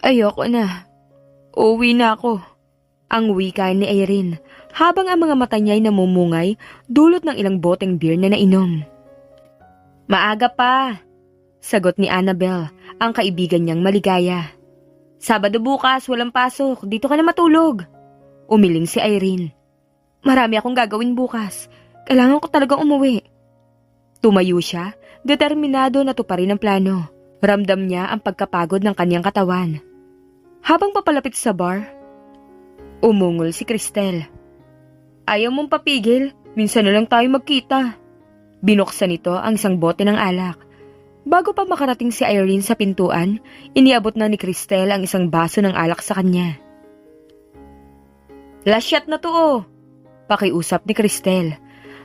Ayoko na. Uuwi na ako. Ang wika ni Irene habang ang mga mata niya'y namumungay dulot ng ilang boteng beer na nainom. Maaga pa, sagot ni Annabel, ang kaibigan niyang maligaya. Sabado bukas, walang pasok, dito ka na matulog. Umiling si Irene. Marami akong gagawin bukas, kailangan ko talagang umuwi. Tumayo siya, determinado na tuparin ang plano. Ramdam niya ang pagkapagod ng kanyang katawan. Habang papalapit sa bar, umungol si Cristel. Ayaw mong papigil, minsan na lang tayo magkita. Binuksan nito ang isang bote ng alak. Bago pa makarating si Irene sa pintuan, iniabot na ni Cristel ang isang baso ng alak sa kanya. Last shot na to oh, pakiusap ni Cristel.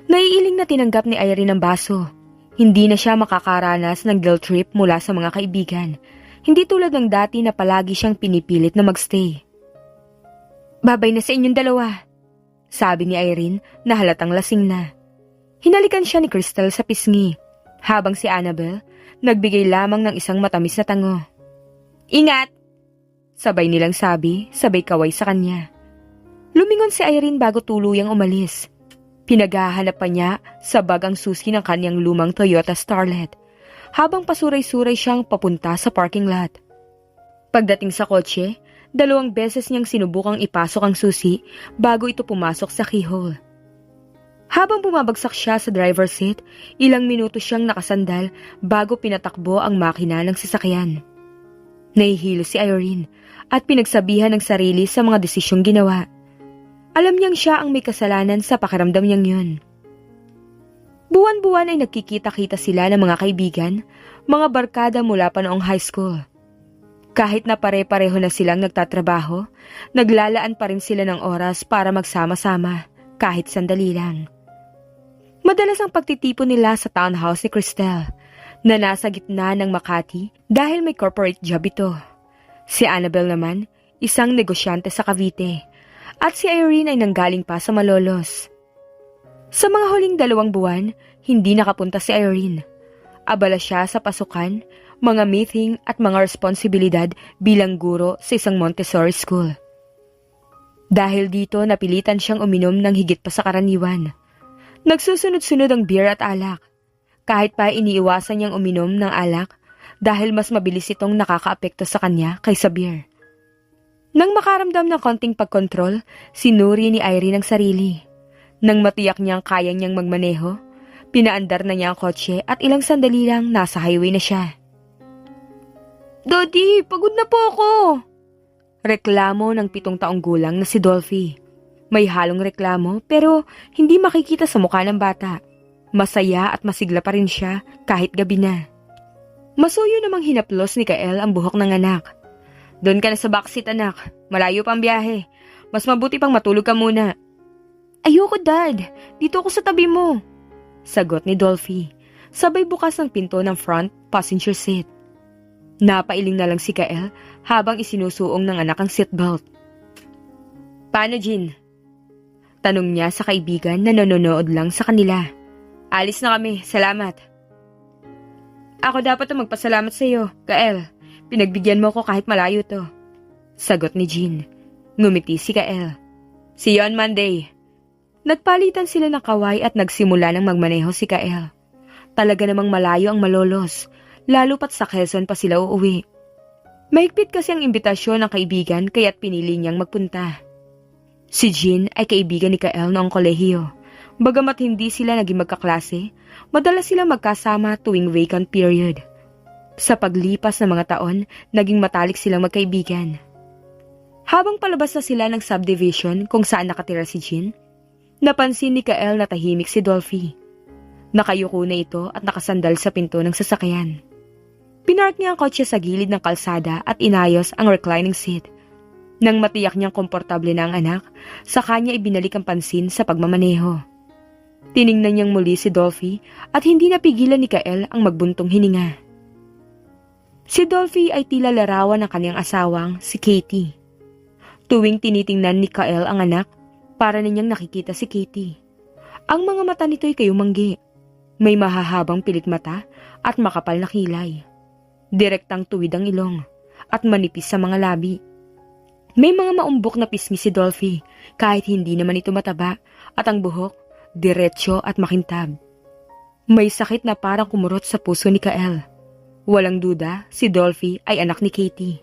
Naiiling na tinanggap ni Irene ang baso. Hindi na siya makakaranas ng guilt trip mula sa mga kaibigan. Hindi tulad ng dati na palagi siyang pinipilit na magstay. Babay na sa inyong dalawa, sabi ni Irene na halatang lasing na. Hinalikan siya ni Cristel sa pisngi, habang si Annabel nagbigay lamang ng isang matamis na tango. Ingat! Sabay nilang sabi, sabay kaway sa kanya. Lumingon si Irene bago tuluyang umalis. Pinaghahanap pa niya sa bag ang susi ng kanyang lumang Toyota Starlet, habang pasuray-suray siyang papunta sa parking lot. Pagdating sa kotse, 2 beses niyang sinubukang ipasok ang susi bago ito pumasok sa keyhole. Habang bumabagsak siya sa driver's seat, ilang minuto siyang nakasandal bago pinatakbo ang makina ng sasakyan. Nahihilo si Irene at pinagsabihan ng sarili sa mga desisyong ginawa. Alam niyang siya ang may kasalanan sa pakiramdam niyang yun. Buwan-buwan ay nagkikita-kita sila ng mga kaibigan, mga barkada mula pa noong high school. Kahit na pare-pareho na silang nagtatrabaho, naglalaan pa rin sila ng oras para magsama-sama, kahit sandali lang. Madalas ang pagtitipon nila sa townhouse ni Cristel, na nasa gitna ng Makati dahil may corporate job ito. Si Annabel naman, isang negosyante sa Cavite, at si Irene ay nanggaling pa sa Malolos. Sa mga huling 2 buwan, hindi nakapunta si Irene. Abala siya sa pasukan, mga meeting at mga responsibilidad bilang guro sa isang Montessori school. Dahil dito napilitan siyang uminom ng higit pa sa karaniwan. Nagsusunod-sunod ang beer at alak. Kahit pa iniiwasan niyang uminom ng alak dahil mas mabilis itong nakakaapekto sa kanya kaysa beer. Nang makaramdam ng konting pagkontrol, sinuri ni Irene ang sarili. Nang matiyak niyang kaya niyang magmaneho, pinaandar na niya ang kotse at ilang sandali lang nasa highway na siya. Daddy, pagod na po ako! Reklamo ng 7 taong gulang na si Dolphy. May halong reklamo pero hindi makikita sa mukha ng bata. Masaya at masigla pa rin siya kahit gabi na. Masuyo namang hinaplos ni Kael ang buhok ng anak. Doon ka na sa backseat anak, malayo pang biyahe. Mas mabuti pang matulog ka muna. Ayoko dad, dito ako sa tabi mo. Sagot ni Dolphy, sabay bukas ng pinto ng front passenger seat. Napailing na lang si Kael habang isinusuong ng anak ang seatbelt. Paano Jean? Tanong niya sa kaibigan na nanonood lang sa kanila. Alis na kami, salamat. Ako dapat ang magpasalamat sa iyo, Kael. Pinagbigyan mo ko kahit malayo to. Sagot ni Jean. Ngumiti si Kael. See you on Monday. Nagpalitan sila ng kaway at nagsimula ng magmaneho si Kael. Talaga namang malayo ang Malolos, lalo pat sa Quezon pa sila uuwi. Mahigpit kasi ang imbitasyon ng kaibigan kaya't pinili niyang magpunta. Si Jean ay kaibigan ni Kael noong kolehiyo. Bagamat hindi sila naging magkaklase, madalas sila magkasama tuwing vacant period. Sa paglipas ng mga taon, naging matalik silang magkaibigan. Habang palabas na sila ng subdivision kung saan nakatira si Jean, napansin ni Kael na tahimik si Dolphy. Nakayuko na ito at nakasandal sa pinto ng sasakyan. Pinark niya ang kotse sa gilid ng kalsada at inayos ang reclining seat. Nang matiyak niyang komportable na ang anak, sa kanya ibinalik ang pansin sa pagmamaneho. Tiningnan niyang muli si Dolphy at hindi napigilan ni Kael ang magbuntong hininga. Si Dolphy ay tila larawan ng kanyang asawang, si Katie. Tuwing tinitingnan ni Kael ang anak, para ninyang nakikita si Katie. Ang mga mata nito'y kayumanggi. May mahahabang pilik mata at makapal na kilay. Direktang tuwid ang ilong. at manipis sa mga labi. May mga maumbok na pisngi si Dolphy kahit hindi naman ito mataba at ang buhok, diretsyo at makintab. May sakit na parang kumurot sa puso ni Kael. Walang duda, si Dolphy ay anak ni Katie.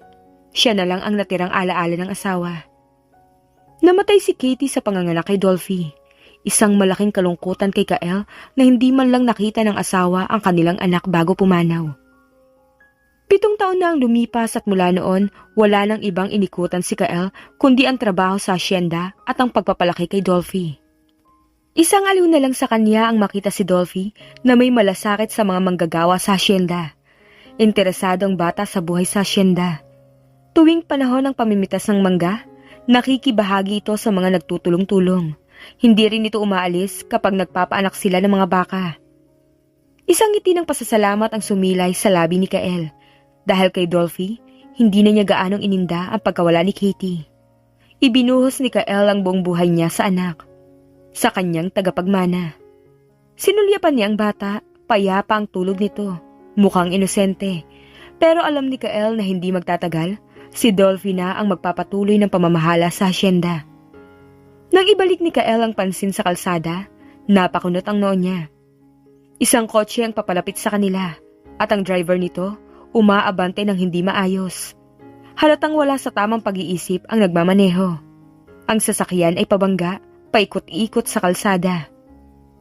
Siya na lang ang natirang alaala ng asawa. Namatay si Katie sa panganganak kay Dolphy. Isang malaking kalungkutan kay Kael na hindi man lang nakita ng asawa ang kanilang anak bago pumanaw. 7 taon na ang lumipas at mula noon, wala nang ibang inikutan si Kael kundi ang trabaho sa asyenda at ang pagpapalaki kay Dolphy. Isang aliw na lang sa kanya ang makita si Dolphy na may malasakit sa mga manggagawa sa asyenda. Interesado ang bata sa buhay sa asyenda. Tuwing panahon ng pamimitas ng mangga, nakikibahagi ito sa mga nagtutulong-tulong. Hindi rin ito umaalis kapag nagpapaanak sila ng mga baka. Isang ngiti ng pasasalamat ang sumilay sa labi ni Kael. Dahil kay Dolphy, hindi na niya gaanong ininda ang pagkawala ni Katie. Ibinuhos ni Kael ang buong buhay niya sa anak, sa kanyang tagapagmana. Sinulyapan niya ang bata, payapa ang tulog nito, mukhang inosente. Pero alam ni Kael na hindi magtatagal, si Dolphy na ang magpapatuloy ng pamamahala sa asyenda. Nang ibalik ni Kael ang pansin sa kalsada, napakunot ang noo niya. Isang kotse ang papalapit sa kanila, at ang driver nito, umaabante ng hindi maayos. Halatang wala sa tamang pag-iisip ang nagmamaneho. Ang sasakyan ay pabangga, paikot-ikot sa kalsada.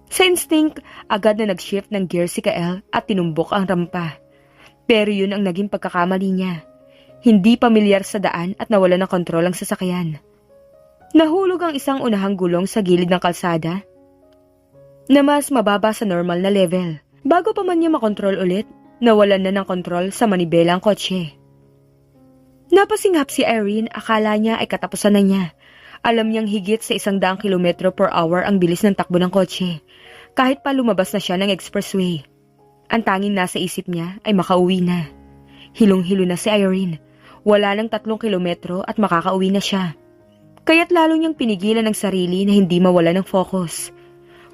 Sa instinct, agad na nag-shift ng gear si Kael at tinumbok ang rampa. Pero yun ang naging pagkakamali niya. Hindi pamilyar sa daan at nawala ng kontrol ang sasakyan. Nahulog ang isang unahang gulong sa gilid ng kalsada na mas mababa sa normal na level. Bago pa man niya makontrol ulit, nawalan na ng kontrol sa manibela ang kotse. Napasinghap si Irene, akala niya ay katapusan na niya. Alam niyang higit sa 100 km/h ang bilis ng takbo ng kotse, kahit pa lumabas na siya ng expressway. Ang tanging nasa isip niya ay makauwi na. Hilong-hilo na si Irene. Wala nang 3 kilometro at makakauwi na siya. Kaya't lalo niyang pinigilan ang sarili na hindi mawala ng focus.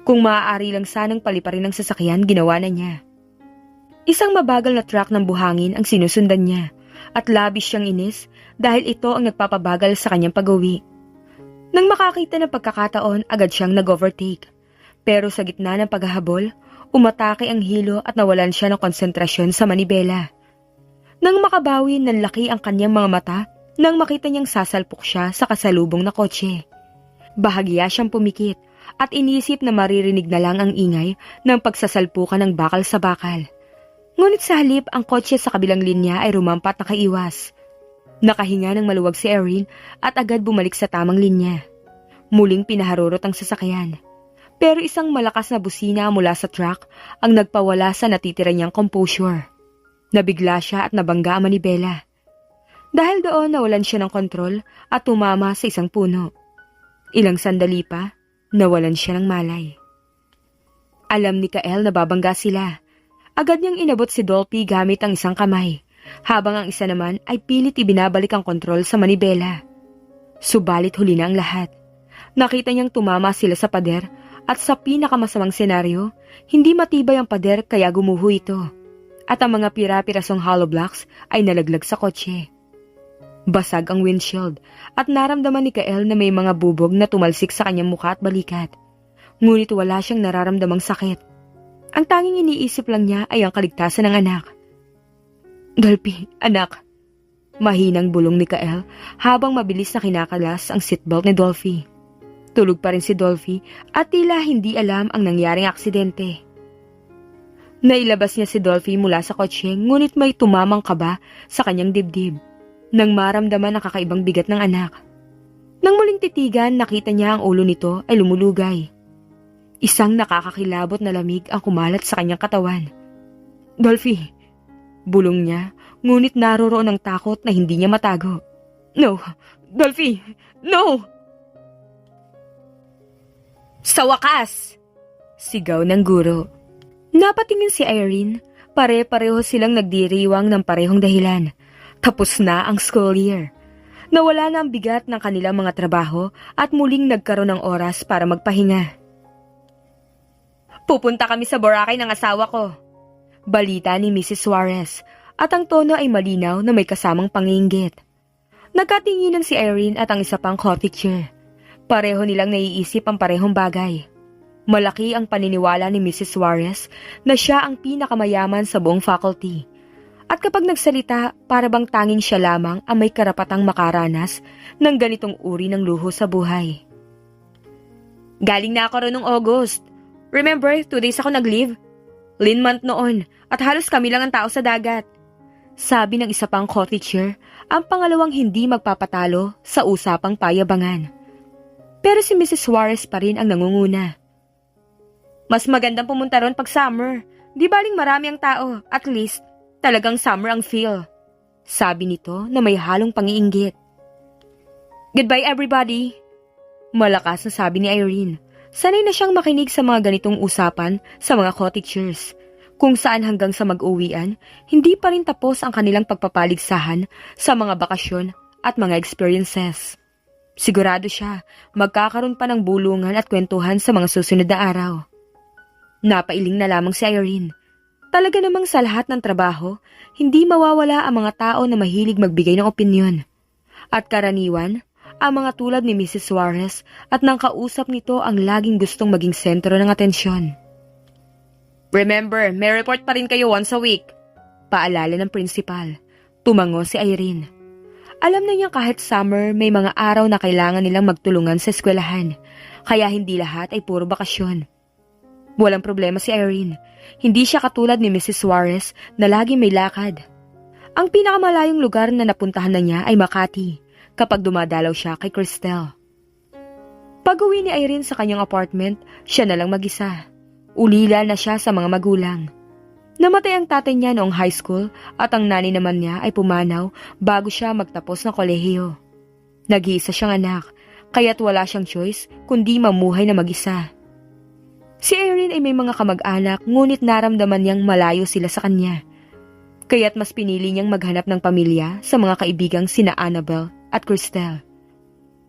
Kung maaari lang sanang paliparin ng sasakyan, ginawa na niya. Isang mabagal na truck ng buhangin ang sinusundan niya at labis siyang inis dahil ito ang nagpapabagal sa kanyang pag-uwi. Nang makakita ng pagkakataon, agad siyang nag-overtake. Pero sa gitna ng paghahabol, umatake ang hilo at nawalan siya ng konsentrasyon sa manibela. Nang makabawi, nanlaki ang kanyang mga mata nang makita niyang sasalpok siya sa kasalubong na kotse. Bahagya siyang pumikit at inisip na maririnig na lang ang ingay ng pagsasalpukan ng bakal sa bakal. Ngunit sa halip, ang kotse sa kabilang linya ay rumampat na kaiwas. Nakahinga ng maluwag si Erin at agad bumalik sa tamang linya. Muling pinaharurot ang sasakyan. Pero isang malakas na busina mula sa truck ang nagpawala sa natitira niyang composure. Nabigla siya at nabangga ang manibela. Dahil doon nawalan siya ng kontrol at tumama sa isang puno. Ilang sandali pa, nawalan siya ng malay. Alam ni Kael na babangga sila. Agad niyang inabot si Dolphy gamit ang isang kamay, habang ang isa naman ay pilit ibinabalik ang kontrol sa manibela. Subalit huli na ang lahat. Nakita niyang tumama sila sa pader at sa pinakamasamang senaryo, hindi matibay ang pader kaya gumuho ito. At ang mga pira-pirasong hollow blocks ay nalaglag sa kotse. Basag ang windshield at naramdaman ni Kael na may mga bubog na tumalsik sa kanyang mukha at balikat. Ngunit wala siyang nararamdamang sakit. Ang tanging iniisip lang niya ay ang kaligtasan ng anak. Dolphy, anak. Mahinang bulong ni Kael habang mabilis na kinakalas ang seatbelt ni Dolphy. Tulog pa rin si Dolphy at tila hindi alam ang nangyaring aksidente. Nailabas niya si Dolphy mula sa kotse ngunit may tumamang kaba sa kanyang dibdib nang maramdaman ang kakaibang bigat ng anak. Nang muling titigan, nakita niya ang ulo nito ay lumulugay. Isang nakakakilabot na lamig ang kumalat sa kanyang katawan. Dolphy, bulong niya, ngunit naroroon ang takot na hindi niya matago. No, Dolphy, no! Sa wakas! Sigaw ng guro. Napatingin si Irene, pare-pareho silang nagdiriwang ng parehong dahilan. Tapos na ang school year. Nawala na ang bigat ng kanilang mga trabaho at muling nagkaroon ng oras para magpahinga. Pupunta kami sa Boracay ng asawa ko. Balita ni Mrs. Suarez at ang tono ay malinaw na may kasamang panginggit. Nagkatinginan si Irene at ang isa pang co-teacher. Pareho nilang naiisip ang parehong bagay. Malaki ang paniniwala ni Mrs. Suarez na siya ang pinakamayaman sa buong faculty. At kapag nagsalita, para bang tanging siya lamang ang may karapatang makaranas ng ganitong uri ng luho sa buhay. Galing na ako ron noong August. Remember, 2 days ako nag-leave? Lean month noon at halos kami lang ang tao sa dagat. Sabi ng isa pang co-teacher, ang pangalawang hindi magpapatalo sa usapang payabangan. Pero si Mrs. Suarez pa rin ang nangunguna. Mas magandang pumunta ron pag summer. Di baling marami ang tao, at least talagang summer ang feel. Sabi nito na may halong pangiinggit. Goodbye everybody. Malakas na sabi ni Irene. Sanay na siyang makinig sa mga ganitong usapan sa mga co-teachers. Kung saan hanggang sa mag-uwian, hindi pa rin tapos ang kanilang pagpapaligsahan sa mga bakasyon at mga experiences. Sigurado siya, magkakaroon pa ng bulungan at kwentuhan sa mga susunod na araw. Napailing na lamang si Irene. Talaga namang sa lahat ng trabaho, hindi mawawala ang mga tao na mahilig magbigay ng opinyon. At karaniwan, ang mga tulad ni Mrs. Suarez at nang kausap nito ang laging gustong maging sentro ng atensyon. Remember, may report pa rin kayo once a week. Paalala ng principal. Tumango si Irene. Alam na niya kahit summer may mga araw na kailangan nilang magtulungan sa eskwelahan, kaya hindi lahat ay puro bakasyon. Walang problema si Irene. Hindi siya katulad ni Mrs. Suarez na lagi may lakad. Ang pinakamalayong lugar na napuntahan na niya ay Makati kapag dumadalaw siya kay Cristel. Pag-uwi ni Irene sa kanyang apartment, siya na lang mag-isa. Ulila na siya sa mga magulang. Namatay ang tatay niya noong high school at ang nanay naman niya ay pumanaw bago siya magtapos ng kolehiyo. Nag-iisa siyang anak, kaya't wala siyang choice kundi mamuhay na mag-isa. Si Irene ay may mga kamag-anak ngunit naramdaman niyang malayo sila sa kanya. Kaya't mas pinili niyang maghanap ng pamilya sa mga kaibigang sina Annabel at Cristel.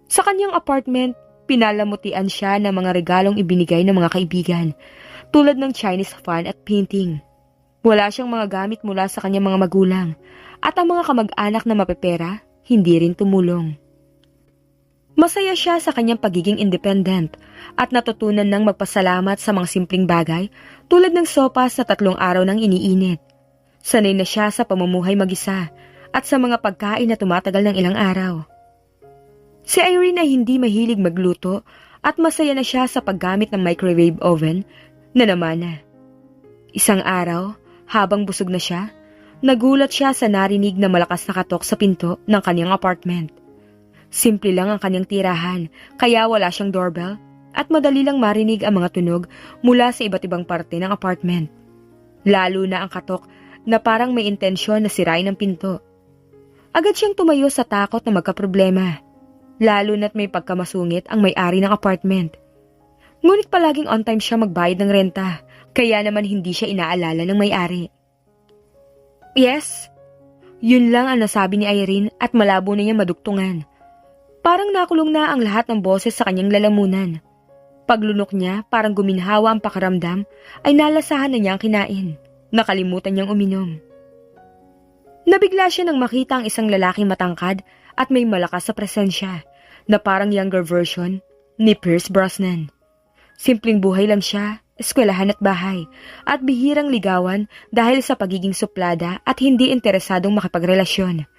Sa kanyang apartment, pinalamutian siya ng mga regalong ibinigay ng mga kaibigan, tulad ng Chinese fan at painting. Wala siyang mga gamit mula sa kanyang mga magulang at ang mga kamag-anak na mapepera, hindi rin tumulong. Masaya siya sa kanyang pagiging independent at natutunan ng magpasalamat sa mga simpleng bagay tulad ng sopas na 3 araw nang iniinit. Sanay na siya sa pamumuhay mag-isa at sa mga pagkain na tumatagal ng ilang araw. Si Irene ay hindi mahilig magluto at masaya na siya sa paggamit ng microwave oven na namana. Isang araw, habang busog na siya, nagulat siya sa narinig na malakas na katok sa pinto ng kanyang apartment. Simple lang ang kanyang tirahan, kaya wala siyang doorbell at madali lang marinig ang mga tunog mula sa iba't ibang parte ng apartment. Lalo na ang katok na parang may intensyon na sirain ang pinto. Agad siyang tumayo sa takot na magkaproblema, lalo na't may pagkamasungit ang may-ari ng apartment. Ngunit palaging on time siya magbayad ng renta, kaya naman hindi siya inaalala ng may-ari. Yes? Yun lang ang nasabi ni Irene at malabo na niya madugtungan. Parang nakulong na ang lahat ng boses sa kanyang lalamunan. Paglunok niya, parang guminhawa ang pakiramdam, ay nalasahan na niya ang kinain. Nakalimutan niyang uminom. Nabigla siya nang makita ang isang lalaking matangkad at may malakas sa presensya, na parang younger version ni Pierce Brosnan. Simpleng buhay lang siya, eskwelahan at bahay, at bihirang ligawan dahil sa pagiging suplada at hindi interesadong makipagrelasyon.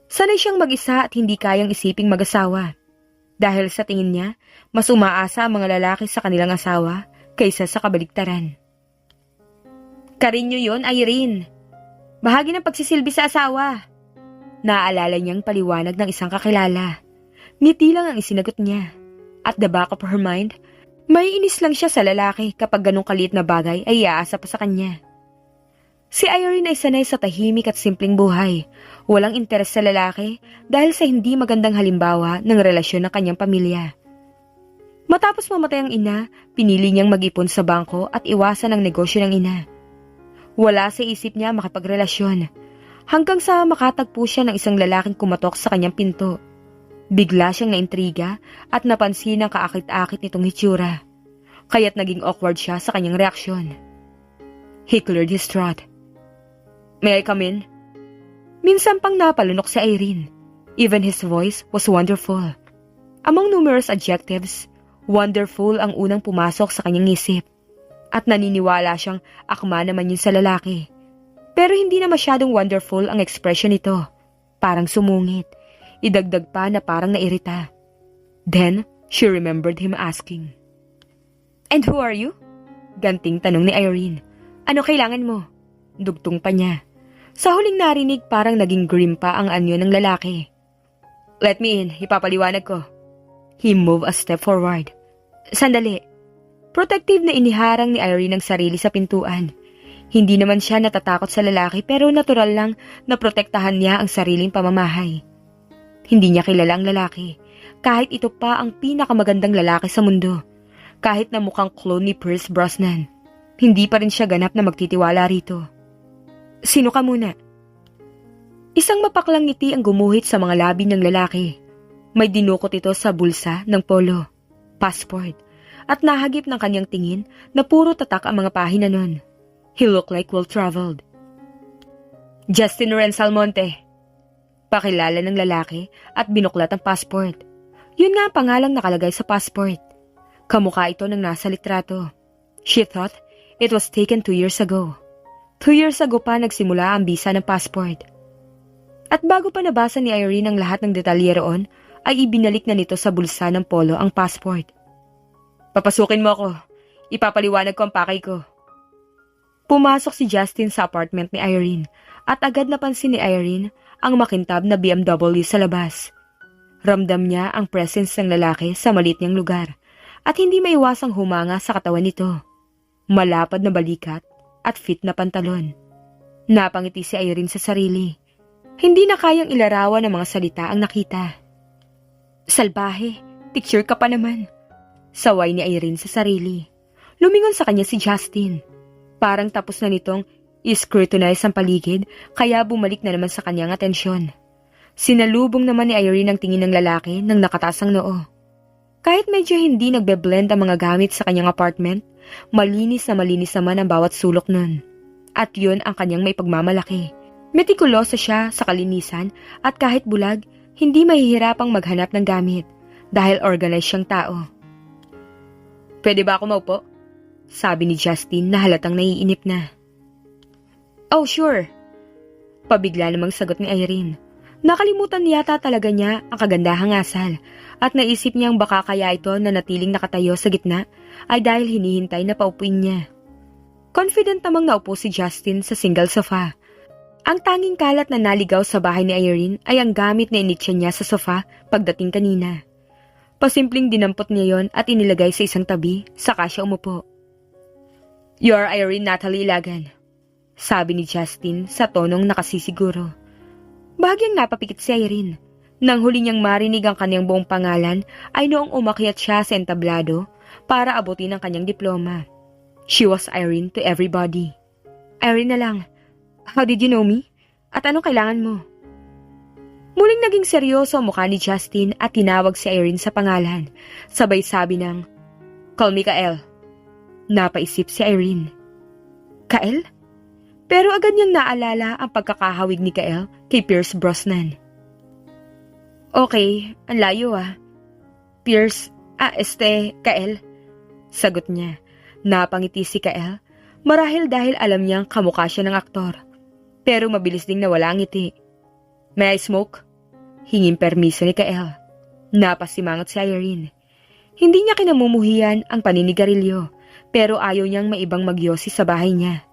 Sanay siyang mag-isa at hindi kayang isiping mag-asawa. Dahil sa tingin niya, mas umaasa ang mga lalaki sa kanilang asawa kaysa sa kabaligtaran. Karinyo yon, Irene. Bahagi ng pagsisilbi sa asawa. Naaalala niyang paliwanag ng isang kakilala. Ngiti lang ang isinagot niya. At the back of her mind, may inis lang siya sa lalaki kapag ganong kaliit na bagay ay iaasa pa sa kanya. Si Irene ay sanay sa tahimik at simpleng buhay. Walang interes sa lalaki dahil sa hindi magandang halimbawa ng relasyon ng kanyang pamilya. Matapos mamatay ang ina, pinili niyang mag-ipon sa bangko at iwasan ang negosyo ng ina. Wala sa isip niya makipagrelasyon, hanggang sa makatagpo siya ng isang lalaking kumatok sa kanyang pinto. Bigla siyang naintriga at napansin ang kaakit-akit nitong hitsura, kaya't naging awkward siya sa kanyang reaksyon. He cleared his throat. May I come in? Minsan pang napalunok si Irene. Even his voice was wonderful. Among numerous adjectives, wonderful ang unang pumasok sa kanyang isip. At naniniwala siyang akma naman yun sa lalaki. Pero hindi na masyadong wonderful ang expression nito. Parang sumungit. Idagdag pa na parang nairita. Then, she remembered him asking, "And who are you?" Ganting tanong ni Irene. "Ano kailangan mo?" Dugtong pa niya. Sa huling narinig parang naging grim pa ang anyo ng lalaki. "Let me in, ipapaliwanag ko." He moved a step forward. Sandali. Protective na iniharang ni Irene ang sarili sa pintuan. Hindi naman siya natatakot sa lalaki pero natural lang na protektahan niya ang sariling pamamahay. Hindi niya kilala ang lalaki, kahit ito pa ang pinakamagandang lalaki sa mundo. Kahit na mukhang clone ni Pierce Brosnan, hindi pa rin siya ganap na magtitiwala rito. "Sino ka muna?" Isang mapaklang ngiti ang gumuhit sa mga labi ng lalaki. May dinukot ito sa bulsa ng polo, passport, at nahagip ng kanyang tingin na puro tatak ang mga pahina nun. He looked like well-traveled. "Justin Lorenz Almonte." Pakilala ng lalaki at binuklat ang passport. Yun nga ang pangalang nakalagay sa passport. Kamukha ito ng nasa litrato. She thought it was taken 2 years ago. 2 years ago pa nagsimula ang bisa ng passport. At bago pa nabasa ni Irene ang lahat ng detalye roon, ay ibinalik na nito sa bulsa ng polo ang passport. "Papasukin mo ako. Ipapaliwanag ko ang pakay ko." Pumasok si Justin sa apartment ni Irene at agad napansin ni Irene ang makintab na BMW sa labas. Ramdam niya ang presence ng lalaki sa maliit niyang lugar at hindi maiwasang humanga sa katawan nito. Malapad na balikat at fit na pantalon. Napangiti si Irene sa sarili. Hindi na kayang ilarawan ng mga salita ang nakita. "Salbahe, picture ka pa naman." Saway ni Irene sa sarili. Lumingon sa kanya si Justin. Parang tapos na nitong i-scrutinize ang paligid kaya bumalik na naman sa kanyang atensyon. Sinalubong naman ni Irene ang tingin ng lalaki nang nakataas ang noo. Kahit medyo hindi nagbe-blend ang mga gamit sa kanyang apartment, malinis naman ang bawat sulok nun. At yun ang kanyang may pagmamalaki. Metikuloso siya sa kalinisan at kahit bulag, hindi mahihirapang maghanap ng gamit dahil organized siyang tao. "Pwede ba ako maupo?" Sabi ni Justin na halatang naiinip na. "Oh, sure." Pabigla namang sagot ni Irene. Nakalimutan yata talaga niya ang kagandahang asal at naisip niyang baka kaya ito na natiling nakatayo sa gitna ay dahil hinihintay na paupuin niya. Confident namang naupo si Justin sa single sofa. Ang tanging kalat na naligaw sa bahay ni Irene ay ang gamit na initsya niya sa sofa pagdating kanina. Pasimpleng dinampot niya yon at inilagay sa isang tabi, saka siya umupo. "You are Irene Natalie Ilagan," sabi ni Justin sa tonong nakasisiguro. Bahagyang napapikit si Irene. Nang huli niyang marinig ang kanyang buong pangalan ay noong umakyat siya sa entablado para abutin ang kanyang diploma. She was Irene to everybody. "Irene na lang. How did you know me? At anong kailangan mo?" Muling naging seryoso ang mukha ni Justin at tinawag si Irene sa pangalan. Sabay sabi ng, "Call me Kael." Napaisip si Irene. Kael? Pero agad niyang naalala ang pagkakahawig ni Kael kay Pierce Brosnan. "Okay, ang layo ah. Pierce, Kael." Sagot niya. Napangiti si Kael, marahil dahil alam niyang kamukha siya ng aktor. Pero mabilis ding nawala ang ngiti. "May I smoke?" Hinging permiso ni Kael. Napasimangot si Irene. Hindi niya kinamumuhian ang paninigarilyo, pero ayaw niyang maibang magyosi sa bahay niya.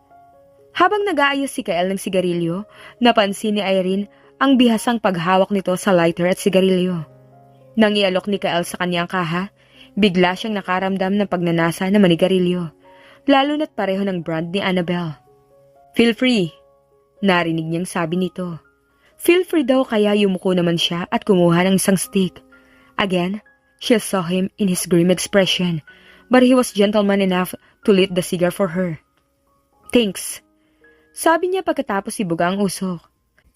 Habang nag-aayos si Kael ng sigarilyo, napansin ni Irene ang bihasang paghawak nito sa lighter at sigarilyo. Nang ialok ni Kael sa kanyang kaha, bigla siyang nakaramdam ng pagnanasa na manigarilyo, lalo na't pareho ng brand ni Annabelle. "Feel free," narinig niyang sabi nito. Feel free daw kaya yumuko naman siya at kumuha ng isang stick. Again, she saw him in his grim expression, but he was gentleman enough to lit the cigar for her. "Thanks," sabi niya pagkatapos ibuga ang usok.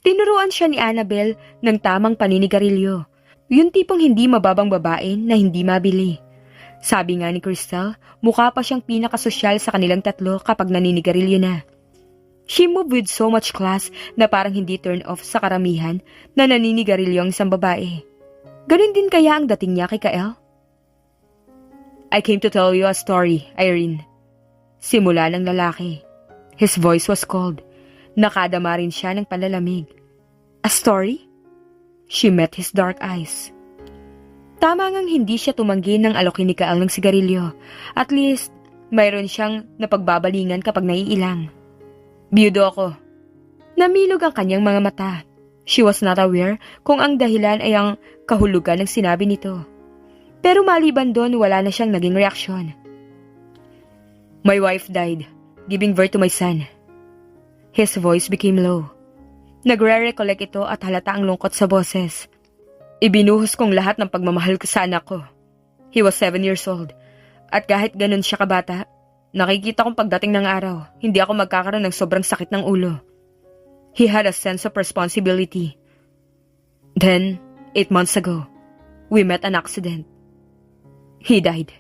Tinuruan siya ni Annabelle ng tamang paninigarilyo, yung tipong hindi mababang babae na hindi mabili. Sabi nga ni Crystal, mukha pa siyang pinakasosyal sa kanilang tatlo kapag naninigarilyo na. She moved with so much class na parang hindi turn off sa karamihan na naninigarilyo ang isang babae. Ganun din kaya ang dating niya kay Kael? I came to tell you a story, Irene. Simula ng lalaki. His voice was cold. Nakadama rin siya ng panlalamig. A story? She met his dark eyes. Tama ngang hindi siya tumanggi ng alokin ni Kael ng sigarilyo. At least, mayroon siyang napagbabalingan kapag naiilang. Biyudo ako. Namilog ang kanyang mga mata. She was not aware kung ang dahilan ay ang kahulugan ng sinabi nito. Pero maliban doon, wala na siyang naging reaksyon. My wife died, giving birth to my son. His voice became low. Nagre-recollect ito at halata ang lungkot sa boses. Ibinuhos kong lahat ng pagmamahal ko sa anak ko. He was 7 years old. At kahit ganun siya kabata, nakikita kong pagdating ng araw, hindi ako magkakaroon ng sobrang sakit ng ulo. He had a sense of responsibility. Then, 8 months ago, we met an accident. He died.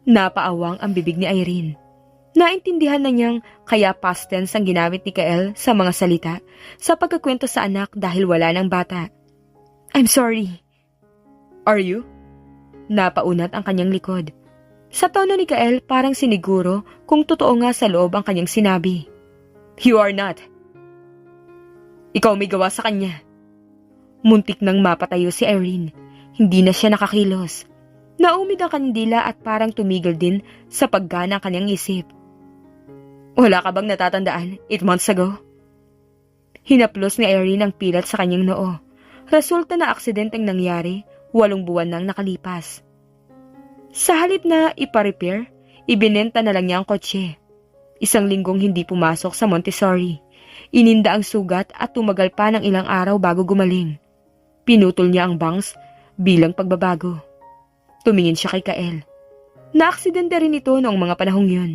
Napaawang ang bibig ni Irene. Naintindihan na niyang kaya past tense ang ginamit ni Kael sa mga salita sa pagkakwento sa anak dahil wala ng bata. I'm sorry. Are you? Napaunat ang kanyang likod. Sa tono ni Kael parang siniguro kung totoo nga sa loob ang kanyang sinabi. You are not. Ikaw may gawa sa kanya. Muntik nang mapatayo si Irene. Hindi na siya nakakilos. Naumid ang kandila at parang tumigil din sa paggana ang kanyang isip. Wala ka bang natatandaan 8 months ago? Hinaplos ni Irene ang pilat sa kanyang noo. Resulta na aksidenteng nangyari 8 buwan nang nakalipas. Sa halip na ipa-repair, ibinenta na lang niya ang kotse. 1 linggong hindi pumasok sa Montessori. Ininda ang sugat at tumagal pa ng ilang araw bago gumaling. Pinutol niya ang bangs bilang pagbabago. Tumingin siya kay Kael. Naaksidente rin ito noong mga panahong yun.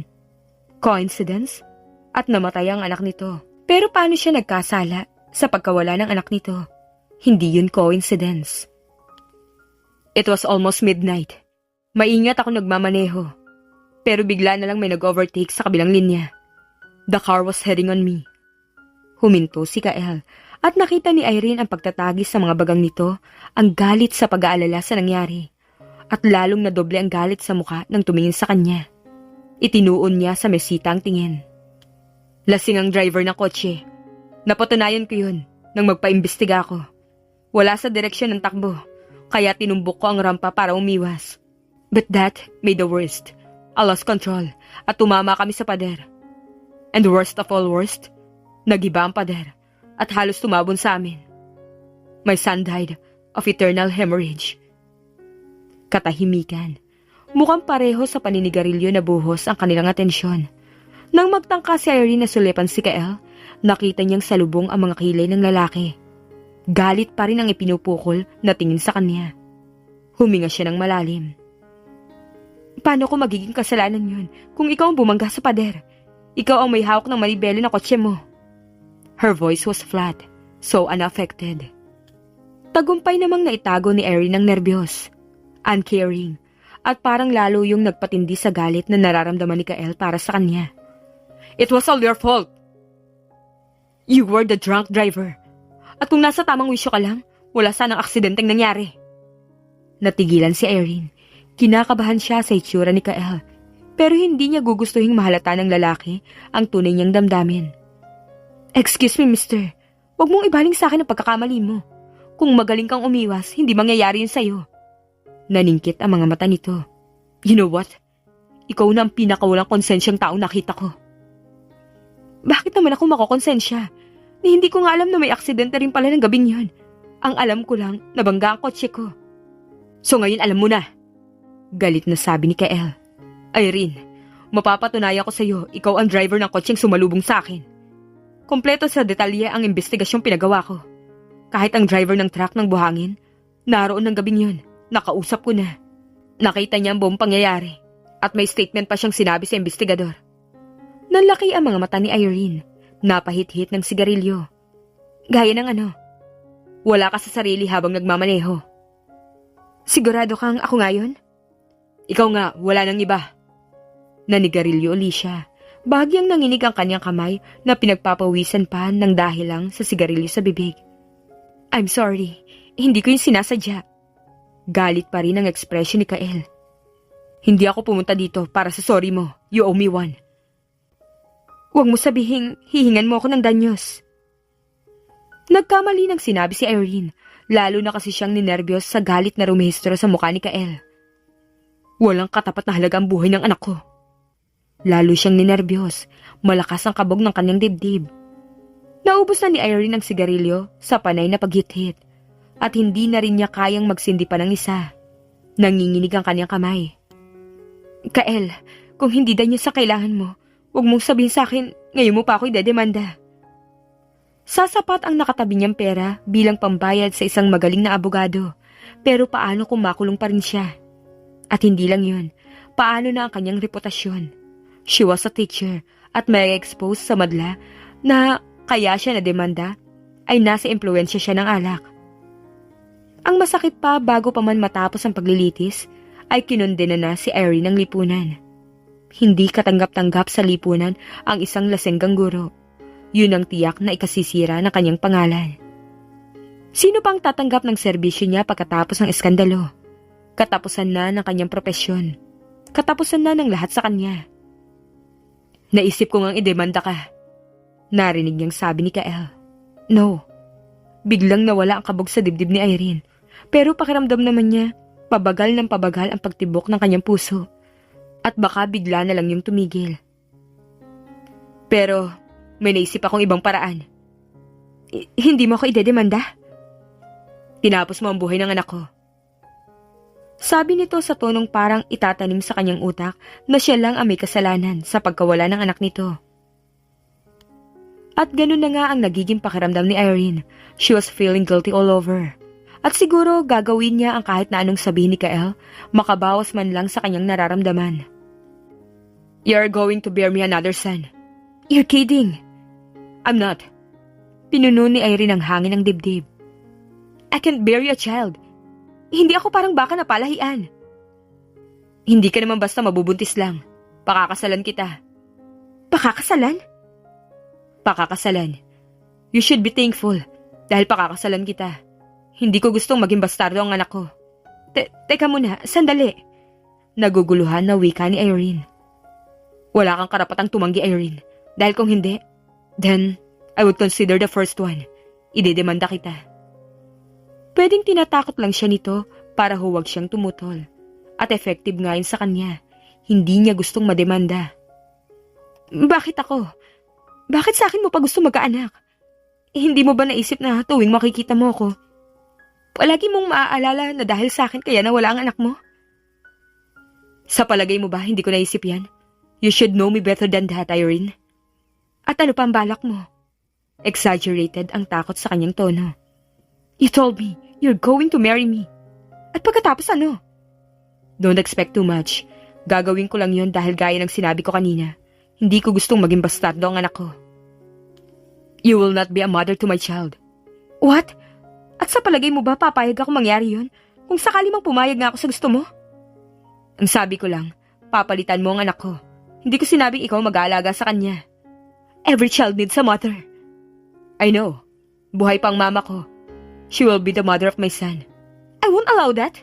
Coincidence? At namatay ang anak nito. Pero paano siya nagkasala sa pagkawala ng anak nito? Hindi yun coincidence. It was almost midnight. Maingat ako nagmamaneho. Pero bigla na lang may nag-overtake sa kabilang linya. The car was heading on me. Huminto si Kael at nakita ni Irene ang pagtatagis sa mga bagang nito, ang galit sa pag-aalala sa nangyari. At lalong nadoble ang galit sa mukha nang tumingin sa kanya. Itinuon niya sa mesita ang tingin. Lasing ang driver ng kotse. Napatunayan ko yun nang magpaimbestiga ako. Wala sa direksyon ng takbo, kaya tinumbok ko ang rampa para umiwas. But that made the worst. I lost control at tumama kami sa pader. And worst of all worst, nagiba ang pader at halos tumabon sa amin. My son died of eternal hemorrhage. Katahimikan. Mukhang pareho sa paninigarilyo na buhos ang kanilang atensyon. Nang magtangka si Irene na sulipan si Kael, nakita niyang salubong ang mga kilay ng lalaki. Galit pa rin ang ipinupukol na tingin sa kanya. Huminga siya ng malalim. Paano ko magiging kasalanan yun kung ikaw ang bumangga sa pader? Ikaw ang may hawak ng malibelo na kotse mo. Her voice was flat, so unaffected. Tagumpay namang naitago ni Irene ng nerbiyos. Uncaring, at parang lalo yung nagpatindi sa galit na nararamdaman ni Kael para sa kanya. It was all your fault. You were the drunk driver. At kung nasa tamang wisyo ka lang, wala sanang aksidenteng nangyari. Natigilan si Irene. Kinakabahan siya sa itsura ni Kael, pero hindi niya gugustuhing mahalata ng lalaki ang tunay niyang damdamin. Excuse me, mister. Huwag mong ibaling sa akin ang pagkakamali mo. Kung magaling kang umiwas, hindi mangyayari yun sa'yo. Naningkit ang mga mata nito. You know what? Ikaw na ang pinakawalang konsensyang taong nakita ko. Bakit naman ako makokonsensya? Na hindi ko nga alam na may aksidente rin pala ng gabing yun. Ang alam ko lang, nabangga ang kotse ko. So ngayon alam mo na. Galit na sabi ni Kael. Irene, mapapatunayan ko sa'yo, ikaw ang driver ng kotseng sumalubong sa akin. Kompleto sa detalye ang investigasyong pinagawa ko. Kahit ang driver ng truck ng buhangin, naroon ng gabing yun. Nakausap ko na. Nakita niya ang buong pangyayari at may statement pa siyang sinabi sa investigador. Nanlaki ang mga mata ni Irene. Napahit-hit ng sigarilyo. Gaya ng ano? Wala ka sa sarili habang nagmamaneho. Sigurado kang ako nga yun? Ikaw nga, wala nang iba. Nanigarilyo uli siya. Bahagyang nanginig ang kanyang kamay na pinagpapawisan pa ng dahil lang sa sigarilyo sa bibig. I'm sorry, hindi ko yung sinasadya. Galit pa rin ang ekspresyon ni Kael. Hindi ako pumunta dito para sa sorry mo. You owe me one. Huwag mo sabihing hihingan mo ako ng danyos. Nagkamali ng sinabi si Irene, lalo na kasi siyang ninervyos sa galit na rumehistro sa mukha ni Kael. Walang katapat na halaga ang buhay ng anak ko. Lalo siyang ninervyos, malakas ang kabog ng kanyang dibdib. Naubos na ni Irene ang sigarilyo sa panay na paghit-hit at hindi na rin niya kayang magsindi pa ng isa. Nanginginig ang kanyang kamay. Kael, kung hindi danyos sa kailangan mo, huwag mong sabihin sa akin, ngayon mo pa ako idedemanda. Sasapat ang nakatabi niyang pera bilang pambayad sa isang magaling na abogado, pero paano kung makulong pa rin siya? At hindi lang yun, paano na ang kanyang reputasyon? She was a teacher at may expose sa madla na kaya siya na demanda ay nasa impluensya siya ng alak. Ang masakit pa bago pa man matapos ang paglilitis ay kinondena na si Irene ng lipunan. Hindi katanggap-tanggap sa lipunan ang isang lasenggang guro. Yun ang tiyak na ikasisira ng kanyang pangalan. Sino pang tatanggap ng serbisyo niya pagkatapos ng eskandalo? Katapusan na ng kanyang propesyon. Katapusan na ng lahat sa kanya. Naisip ko ngang idemanda ka. Narinig niyang sabi ni Kael. No. Biglang nawala ang kabog sa dibdib ni Irene. Pero pakiramdam naman niya, pabagal ng pabagal ang pagtibok ng kanyang puso. At baka bigla na lang yung tumigil. Pero may naisip akong ibang paraan. Hindi mo ako idedemanda? Tinapos mo ang buhay ng anak ko. Sabi nito sa tonong parang itatanim sa kanyang utak na siya lang ang may kasalanan sa pagkawala ng anak nito. At ganun na nga ang nagiging pakiramdam ni Irene. She was feeling guilty all over. At siguro gagawin niya ang kahit na anong sabihin ni Kael, makabawas man lang sa kanyang nararamdaman. You're going to bear me another son. You're kidding. I'm not. Pinuno ni Irene ang hangin ng dibdib. I can't bear you a child. Hindi ako parang baka na palahian. Hindi ka naman basta mabubuntis lang. Pakakasalan kita. Pakakasalan? Pakakasalan. You should be thankful dahil pakakasalan kita. Hindi ko gustong maging bastardo ang anak ko. Teka muna, sandali. Naguguluhan na wika ni Irene. Wala kang karapatang tumanggi, Irene. Dahil kung hindi, then I would consider the first one. Idedemanda kita. Pwedeng tinatakot lang siya nito para huwag siyang tumutol. At effective nga yun sa kanya. Hindi niya gustong mademanda. Bakit ako? Bakit sa akin mo pa gusto magkaanak? Hindi mo ba naisip na tuwing makikita mo ako, palagi mong maaalala na dahil sa akin kaya nawala ang anak mo? Sa palagay mo ba hindi ko naisip yan? You should know me better than that, Irene. At ano pa ang balak mo? Exaggerated ang takot sa kanyang tono. You told me you're going to marry me. At pagkatapos ano? Don't expect too much. Gagawin ko lang yun dahil gaya ng sinabi ko kanina. Hindi ko gustong maging bastardo ang anak ko. You will not be a mother to my child. What? At sa palagay mo ba papayag ako mangyari yun? Kung sakali mang pumayag nga ako sa gusto mo? Ang sabi ko lang, papalitan mo ang anak ko. Hindi ko sinabing ikaw mag-aalaga sa kanya. Every child needs a mother. I know. Buhay pang mama ko. She will be the mother of my son. I won't allow that.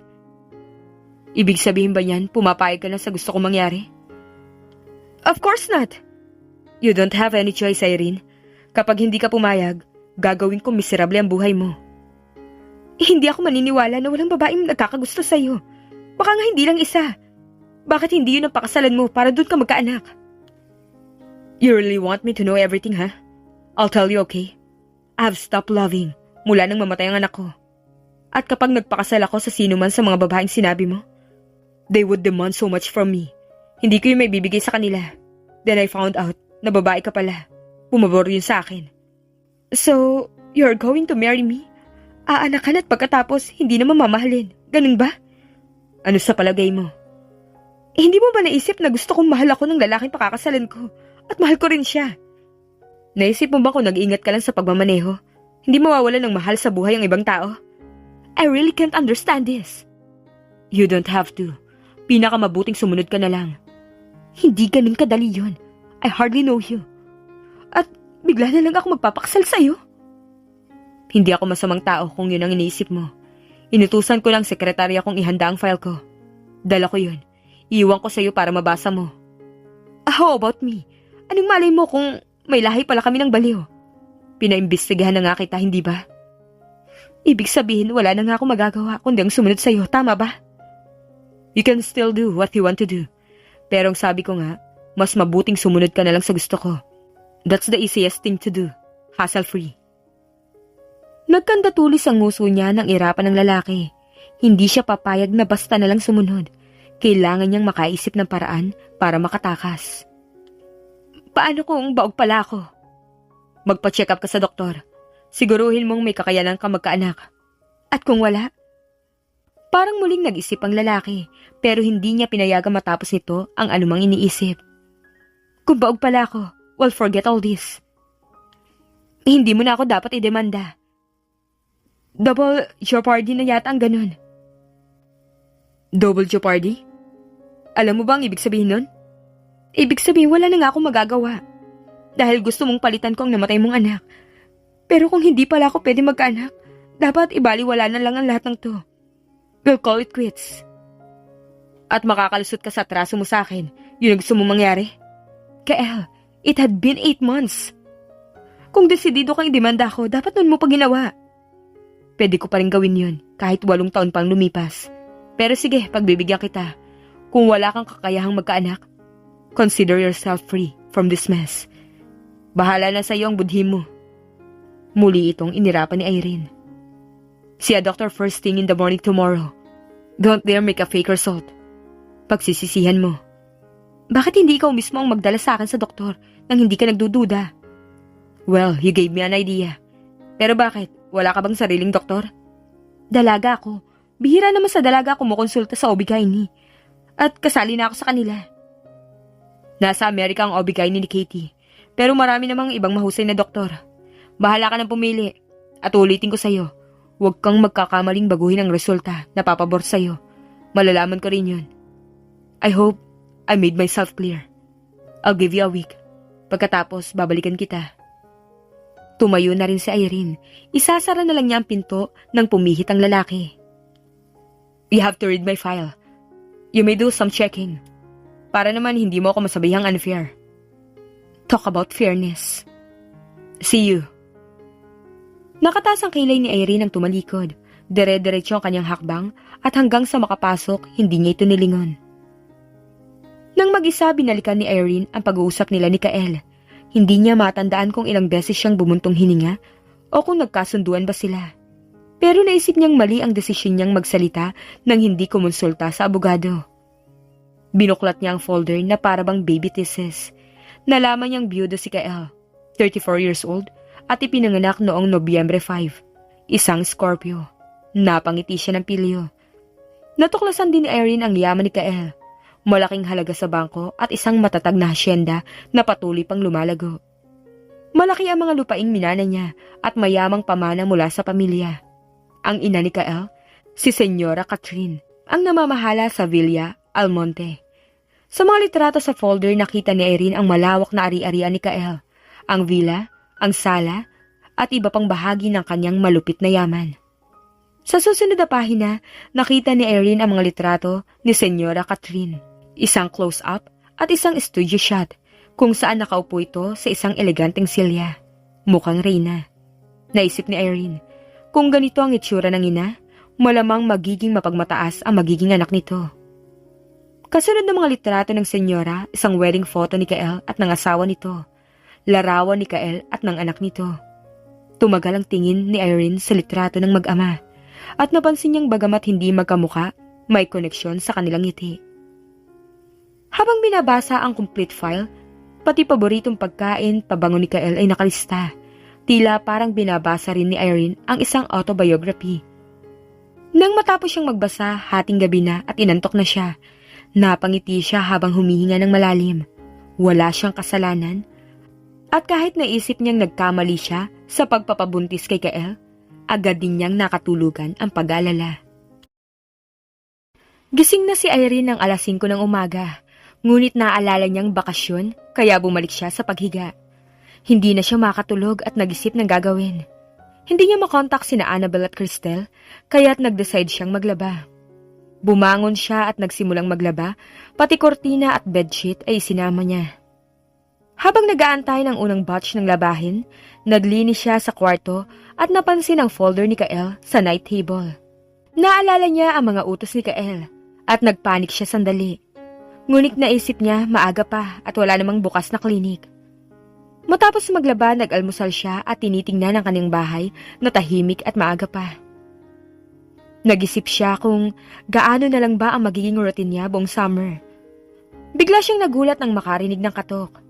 Ibig sabihin ba yan, pumapayag ka na sa gusto kong mangyari? Of course not. You don't have any choice, Irene. Kapag hindi ka pumayag, gagawin ko miserable ang buhay mo. Hindi ako maniniwala na walang babaeng nagkakagusto sa'yo. Baka nga hindi lang isa. Bakit hindi yun ang pakasalan mo para doon ka magkaanak? You really want me to know everything, ha? I'll tell you, okay? I've stopped loving mula nang mamatay ang anak ko. At kapag nagpakasal ako sa sino man sa mga babaeng sinabi mo, they would demand so much from me. Hindi ko yung may bibigay sa kanila. Then I found out na babae ka pala. Pumabor yun sa akin. So, you're going to marry me? Aanakan at pagkatapos hindi naman mamahalin. Ganun ba? Ano sa palagay mo? Hindi mo ba naisip na gusto kong mahal ako ng lalaking pakakasalan ko? At mahal ko rin siya. Naisip mo ba kung nag-iingat ka lang sa pagmamaneho? Hindi mawawala ng mahal sa buhay ang ibang tao? I really can't understand this. You don't have to. Pinakamabuting sumunod ka na lang. Hindi ganun kadali yun. I hardly know you. At bigla na lang ako magpapakasal sa'yo. Hindi ako masamang tao kung yun ang iniisip mo. Inutusan ko lang sekretarya kong ihanda ang file ko. Dala ko yun. Iiwan ko sa'yo para mabasa mo. How about me? Anong malay mo kung may lahi pala kami ng baliw? Pinaimbestigahan na nga kita, hindi ba? Ibig sabihin, wala na nga ako magagawa kundi ang sumunod sa'yo, tama ba? You can still do what you want to do. Pero ang sabi ko nga, mas mabuting sumunod ka na lang sa gusto ko. That's the easiest thing to do. Hassle-free. Nagkandatulis ang nguso niya ng irapan ng lalaki. Hindi siya papayag na basta na lang sumunod. Kailangan niyang makaisip ng paraan para makatakas. Paano kung baog pala ako? Magpa-check up ka sa doktor. Siguruhin mong may kakayanan ka magkaanak. At kung wala? Parang muling nag-isip ang lalaki, pero hindi niya pinayagang matapos nito ang anumang iniisip. Kung baog pala ako, well, forget all this. Hindi mo na ako dapat idemanda. Double jeopardy na yata ang ganun. Double jeopardy? Alam mo ba ang ibig sabihin nun? Ibig sabihin wala na nga akong magagawa. Dahil gusto mong palitan ko ang namatay mong anak. Pero kung hindi pala ako pwede magkaanak, dapat ibaliwala na lang ang lahat ng to. We'll call it quits. At makakalusot ka sa atraso mo sa akin, yun ang gusto mong mangyari? Kael, it had been 8 months. Kung desidido kang idemanda ako, dapat nun mo pa ginawa. Pwede ko pa rin gawin yun, kahit 8 taon pang lumipas. Pero sige, pagbibigyan kita. Kung wala kang kakayahang magkaanak, consider yourself free from this mess. Bahala na sa iyo ang budhi mo. Muli itong inirapan ni Irene. See a doctor first thing in the morning tomorrow. Don't dare make a fake result. Pagsisisihan mo. Bakit hindi ikaw mismo ang magdala sa akin sa doktor nang hindi ka nagdududa? Well, you gave me an idea. Pero bakit? Wala ka bang sariling doktor? Dalaga ako. Bihira naman sa dalaga ako kumukonsulta sa OB-GYN. At kasali na ako sa kanila. Nasa Amerika ang OB-GYN ni Katie. Pero marami namang ibang mahusay na doktor. Bahala ka nang pumili. At ulitin ko sa'yo, huwag kang magkakamaling baguhin ang resulta na papabor sa'yo. Malalaman ko rin yun. I hope I made myself clear. I'll give you a week. Pagkatapos, babalikan kita. Tumayo na rin si Irene. Isasara na lang niya ang pinto nang pumihit ang lalaki. You have to read my file. You may do some checking. Para naman hindi mo ako masabihang unfair. Talk about fairness. See you. Nakataas ang kilay ni Irene ang tumalikod. Dire-diretso ang kanyang hakbang at hanggang sa makapasok, hindi niya ito nilingon. Nang mag-isa, binalikan ni Irene ang pag-uusap nila ni Kael. Hindi niya matandaan kung ilang beses siyang bumuntong hininga o kung nagkasunduan ba sila. Pero naisip niyang mali ang desisyon niyang magsalita nang hindi kumonsulta sa abogado. Binuklat niya ang folder na parabang baby thesis. Nalaman niyang biyudo si Kael, 34 years old, at ipinanganak noong Nobyembre 5, isang Scorpio. Napangiti siya ng pilyo. Natuklasan din ni Irene ang yaman ni Kael, malaking halaga sa bangko at isang matatag na hasyenda na patuloy pang lumalago. Malaki ang mga lupaing minana niya at mayamang pamana mula sa pamilya. Ang ina ni Kael, si Senyora Catherine, ang namamahala sa Villa Almonte. Sa mga litrato sa folder, nakita ni Irene ang malawak na ari-arian ni Kael, ang villa, ang sala, at iba pang bahagi ng kanyang malupit na yaman. Sa susunod na pahina, nakita ni Irene ang mga litrato ni Senyora Catherine, isang close-up at isang studio shot, kung saan nakaupo ito sa isang eleganteng silya, mukhang reyna. Naisip ni Irene, kung ganito ang itsura ng ina, malamang magiging mapagmataas ang magiging anak nito. Kasunod ng mga litrato ng senyora, isang wedding photo ni Kael at ng asawa nito, larawan ni Kael at ng anak nito. Tumagal ang tingin ni Irene sa litrato ng mag-ama at napansin niyang bagamat hindi magkamuka, may koneksyon sa kanilang ngiti. Habang binabasa ang complete file, pati paboritong pagkain, pabango ni Kael ay nakalista. Tila parang binabasa rin ni Irene ang isang autobiography. Nang matapos siyang magbasa, hating gabi na at inantok na siya. Napangiti siya habang humihinga ng malalim. Wala siyang kasalanan. At kahit naisip niyang nagkamali siya sa pagpapabuntis kay Kael, agad din niyang nakatulugan ang pag-aalala. Gising na si Irene ng alas 5 ng umaga. Ngunit naaalala niyang bakasyon, kaya bumalik siya sa paghiga. Hindi na siya makatulog at nag-isip ng gagawin. Hindi niya makontak sina Annabel at Cristel, kaya't nag-decide siyang maglaba. Bumangon siya at nagsimulang maglaba, pati kortina at bedsheet ay isinama niya. Habang nag-aantay ng unang batch ng labahin, naglinis siya sa kwarto at napansin ang folder ni Kael sa night table. Naalala niya ang mga utos ni Kael at nagpanik siya sandali. Ngunit naisip niya maaga pa at wala namang bukas na klinik. Matapos maglaba, nag-almusal siya at tinitingnan ang kanyang bahay na tahimik at maaga pa. Nag-isip siya kung gaano na lang ba ang magiging routine niya buong summer. Bigla siyang nagulat nang makarinig ng katok.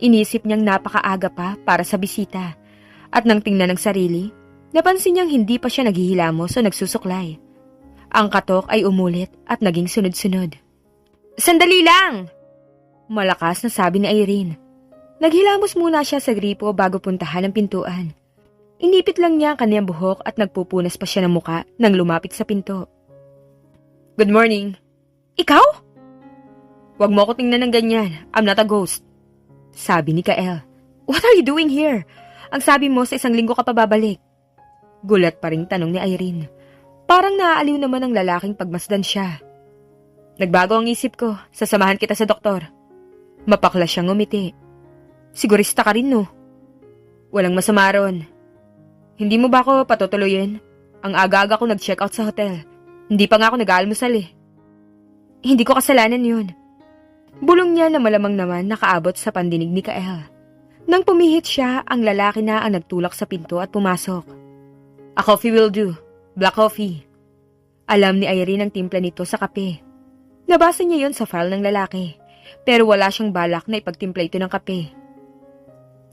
Inisip niyang napakaaga pa para sa bisita. At nang tingnan ng sarili, napansin niyang hindi pa siya naghihilamos o nagsusuklay. Ang katok ay umulit at naging sunod-sunod. "Sandali lang!" Malakas na sabi ni Irene. Naghilamos muna siya sa gripo bago puntahan ang pintuan. Inipit lang niya ang kanyang buhok at nagpupunas pa siya ng muka nang lumapit sa pinto. "Good morning." "Ikaw?" "Huwag mo ko tingnan ng ganyan. I'm not a ghost," sabi ni Kael. "What are you doing here? Ang sabi mo sa 1 linggo ka pa babalik." Gulat pa ring tanong ni Irene. Parang naaaliw naman ang lalaking pagmasdan siya. "Nagbago ang isip ko. Sasamahan kita sa doktor." Mapakla siyang ngumiti. "Sigurista ka rin, no?" "Walang masama ron. Hindi mo ba ako patutuloyin? Ang aga-aga ko nag-check out sa hotel. Hindi pa nga ako nag-aalmusal eh." "Hindi ko kasalanan yun." Bulong niya na malamang naman nakaabot sa pandinig ni Kael. Nang pumihit siya, ang lalaki na ang nagtulak sa pinto at pumasok. "A coffee will do. Black coffee." Alam ni Irene ang timpla nito sa kape. Nabasa niya yon sa file ng lalaki, pero wala siyang balak na ipagtimpla ito ng kape.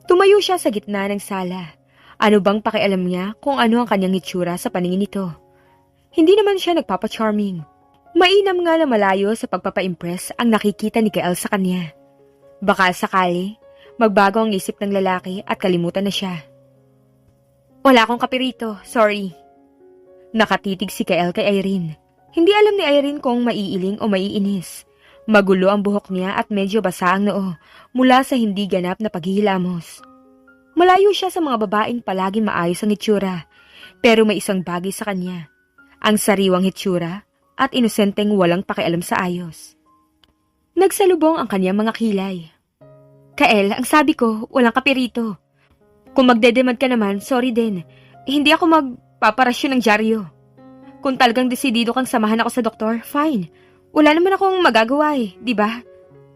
Tumayo siya sa gitna ng sala. Ano bang pakialam niya kung ano ang kanyang itsura sa paningin nito? Hindi naman siya nagpapa-charming. Mainam nga na malayo sa pagpapa-impress ang nakikita ni Kael sa kanya. Baka sakali, magbago ang isip ng lalaki at kalimutan na siya. "Wala akong kape rito, sorry." Nakatitig si Kael kay Irene. Hindi alam ni Irene kung maiiling o maiinis. Magulo ang buhok niya at medyo basa ang noo mula sa hindi ganap na paghihilamos. Malayo siya sa mga babaeng palaging maayos ang itsura, pero may isang bagay sa kanya. Ang sariwang itsura at inosenteng walang pakialam sa ayos. Nagsalubong ang kanyang mga kilay. "Kael, ang sabi ko, walang kape rito. Kung magdedemand ka naman, sorry din. Hindi ako magpaparasyon ng dyaryo. Kung talagang desidido kang samahan ako sa doktor, fine. Wala naman akong magagawa eh, di ba?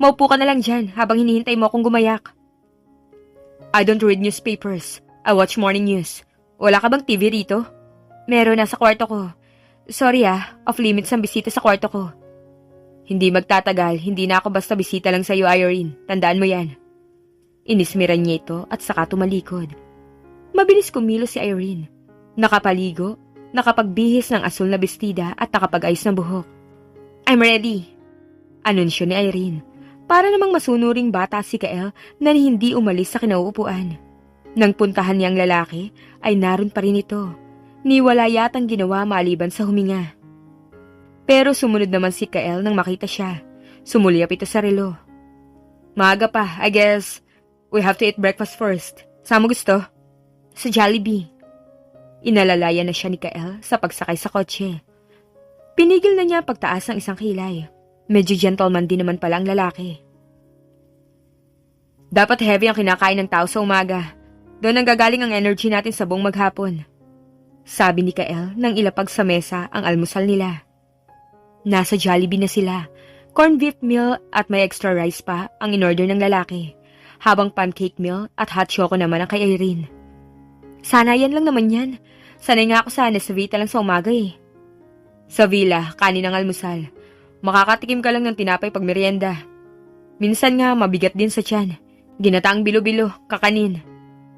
Maupo ka na lang dyan habang hinihintay mo akong gumayak." "I don't read newspapers. I watch morning news. Wala ka bang TV rito?" "Meron, nasa kwarto ko. Sorry off limits ang bisita sa kwarto ko." "Hindi magtatagal, hindi na ako basta bisita lang sa'yo, Irene. Tandaan mo yan." Inismiran niya ito at saka tumalikod. Mabilis kumilos si Irene. Nakapaligo, nakapagbihis ng asul na bestida at nakapag-ayos ng buhok. "I'm ready," anunsyo ni Irene. Para namang masunuring bata si Kael na hindi umalis sa kinauupuan. Nang puntahan niyang lalaki, ay naroon pa rin ito. Ni wala yatang ginawa maliban sa huminga. Pero sumunod naman si Kael nang makita siya. Sumulyap ito sa relo. "Maaga pa, I guess we have to eat breakfast first. Saan mo gusto?" "Sa Jollibee." Inalalaya na siya ni Kael sa pagsakay sa kotse. Pinigil na niya pagtaas ng isang kilay. Medyo gentleman din naman pala ang lalaki. "Dapat heavy ang kinakain ng tao sa umaga. Doon ang gagaling ang energy natin sa buong maghapon," sabi ni Kael nang ilapag sa mesa ang almusal nila. Nasa Jollibee na sila. Corned beef meal at may extra rice pa ang inorder ng lalaki, habang pancake meal at hot choco naman ang kay Irene. "Sana yan lang naman yan. Sanay nga ako sana sa Vita lang sa umaga eh." "Sa villa, kanin ang almusal. Makakatikim ka lang ng tinapay pag merienda. Minsan nga mabigat din sa tiyan. Ginataang bilo-bilo, kakanin."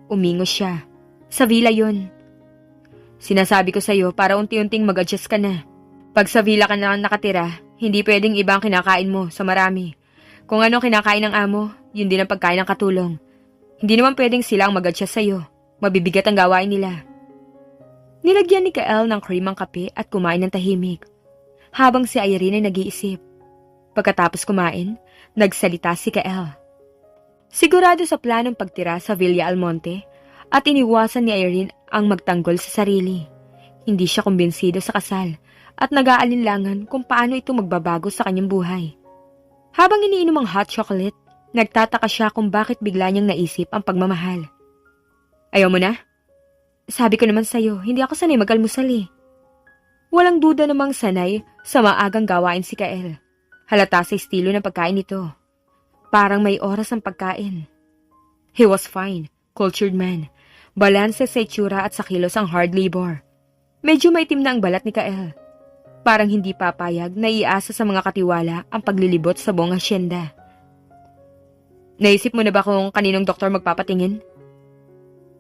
Umingos siya. "Sa villa yon." "Sinasabi ko sa'yo para unti-unting mag-adjust ka na. Pag sa villa ka na nakatira, hindi pwedeng iba ang kinakain mo sa marami. Kung ano kinakain ng amo, yun din ang pagkain ng katulong. Hindi naman pwedeng sila ang mag-adjust sa'yo. Mabibigat ang gawain nila." Nilagyan ni Kael ng cream ang kape at kumain ng tahimik, habang si Irene ay nag-iisip. Pagkatapos kumain, nagsalita si Kael. Sigurado sa planong pagtira sa Villa Almonte at iniwasan ni Irene ang magtanggol sa sarili. Hindi siya kumbinsido sa kasal at nag-aalinlangan kung paano ito magbabago sa kanyang buhay. Habang iniinom ang hot chocolate, nagtataka siya kung bakit bigla niyang naisip ang pagmamahal. Ayaw mo na? Sabi ko naman sa'yo, hindi ako sanay mag-almusal eh. Walang duda namang sanay sa maagang gawain si Kael. Halata sa estilo ng pagkain nito. Parang may oras ang pagkain. He was fine, cultured man. Balanse sa itsura at sa kilos ang hard labor. Medyo maitim na ang balat ni Kael. Parang hindi papayag na iasa sa mga katiwala ang paglilibot sa buong asyenda. Naisip mo na ba kung kaninong doktor magpapatingin?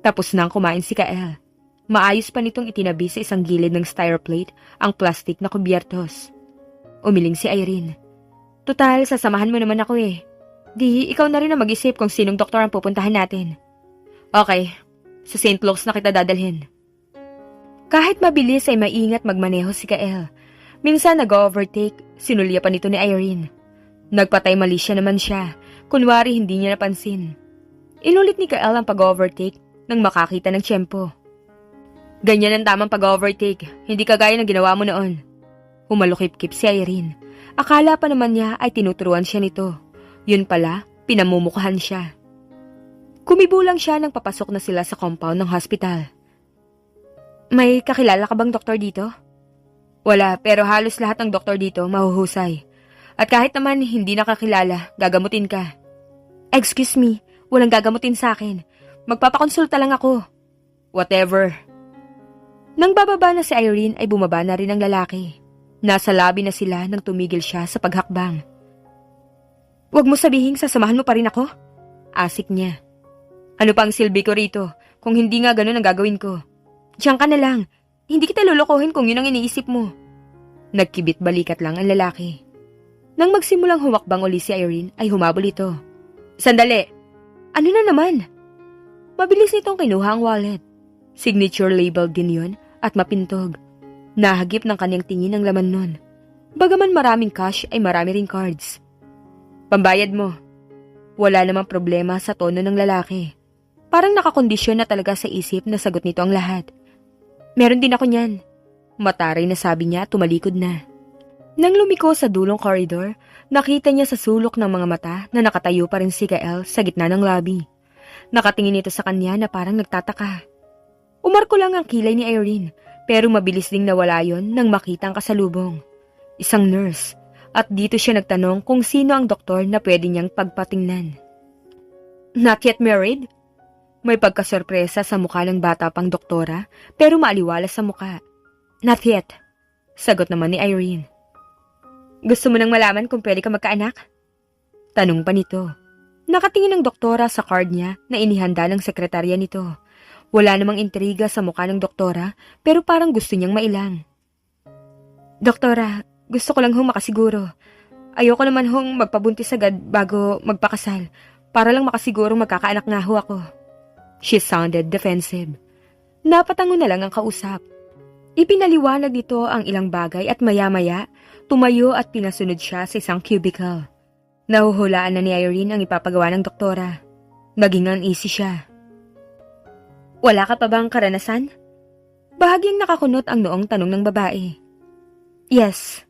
Tapos nang kumain si Kael. Maayos pa nitong itinabi sa isang gilid ng styroplate ang plastic na kubyertos. Umiling si Irene. Total, sasamahan mo naman ako eh. Di, ikaw na rin ang mag-isip kung sinong doktor ang pupuntahan natin. Okay, sa St. Luke's na kita dadalhin. Kahit mabilis ay maingat magmaneho si Kael. Minsan nag-overtake, sinulya pa nito ni Irene. Nagpatay mali siya naman siya, kunwari hindi niya napansin. Inulit ni Kael ang pag-overtake nang makakita ng tiyempo. Ganyan ang tamang pag-overtake, hindi kagaya ng ginawa mo noon. Humalukip-kip si Irene. Akala pa naman niya ay tinuturuan siya nito. Yun pala, pinamumukhaan siya. Kumibulang siya nang papasok na sila sa compound ng hospital. May kakilala ka bang doktor dito? Wala, pero halos lahat ng doktor dito mahuhusay. At kahit naman hindi nakakilala, gagamutin ka. Excuse me, walang gagamutin sa akin. Magpapakonsulta lang ako. Whatever. Nang bababa na si Irene ay bumaba na rin ang lalaki. Nasa lobby na sila nang tumigil siya sa paghakbang. Huwag mo sabihing sasamahan mo pa rin ako? Asik niya. Ano pa ang silbi ko rito kung hindi nga ganun ang gagawin ko? Diyan ka na lang. Hindi kita lulukohin kung yun ang iniisip mo. Nagkibit balikat lang ang lalaki. Nang magsimulang humakbang uli si Irene ay humabol ito. Sandali! Ano na naman? Mabilis nitong kinuha ang wallet. Signature label din yun at mapintog. Nahagip ng kanyang tingin ang laman nun. Bagaman maraming cash ay marami ring cards. Pambayad mo. Wala namang problema sa tono ng lalaki. Parang nakakondisyon na talaga sa isip na sagot nito ang lahat. Meron din ako niyan. Mataray na sabi niya, tumalikod na. Nang lumiko sa dulong corridor, nakita niya sa sulok ng mga mata na nakatayo pa rin si Kael sa gitna ng lobby. Nakatingin ito sa kanya na parang nagtataka. Umarko lang ang kilay ni Irene, pero mabilis ding nawala yon nang makita ang kasalubong. Isang nurse, at dito siya nagtanong kung sino ang doktor na pwede niyang pagpatingnan. Not yet married? May pagkasorpresa sa mukha ng bata pang doktora, pero maaliwalas sa mukha. Not yet, sagot naman ni Irene. Gusto mo nang malaman kung pwede ka magkaanak? Tanong pa nito. Nakatingin ang doktora sa card niya na inihanda ng sekretarya nito. Wala namang intriga sa mukha ng doktora, pero parang gusto niyang mailang. Doktora, gusto ko lang hong makasiguro. Ayoko naman hong magpabuntis agad bago magpakasal, para lang makasiguro magkakaanak nga ho ako. She sounded defensive. Napatango na lang ang kausap. Ipinaliwanag nito ang ilang bagay at maya-maya, tumayo at pinasunod siya sa isang cubicle. Nahuhulaan na ni Irene ang ipapagawa ng doktora. Naging uneasy siya. Wala ka pa bang karanasan? Bahagyang nakakunot ang noong tanong ng babae. Yes.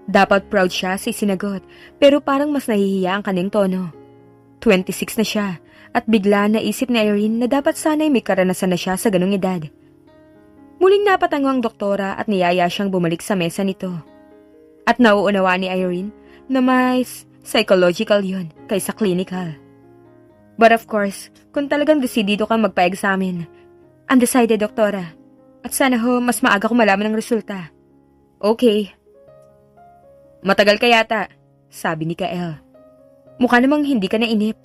Dapat proud siya sa sinagot, pero parang mas nahihiya ang kanyang tono. 26 na siya, at bigla naisip ni Irene na dapat sana'y may karanasan na siya sa ganung edad. Muling napatango ang doktora at niyaya siyang bumalik sa mesa nito. At nauunawa ni Irene na mas psychological yun kaysa clinical. But of course, kung talagang desidido kang magpa-examine, undecided, doktora. At sana ho, mas maaga ko malaman ang resulta. Okay. Matagal ka yata, sabi ni Kael. Mukha namang hindi ka nainip.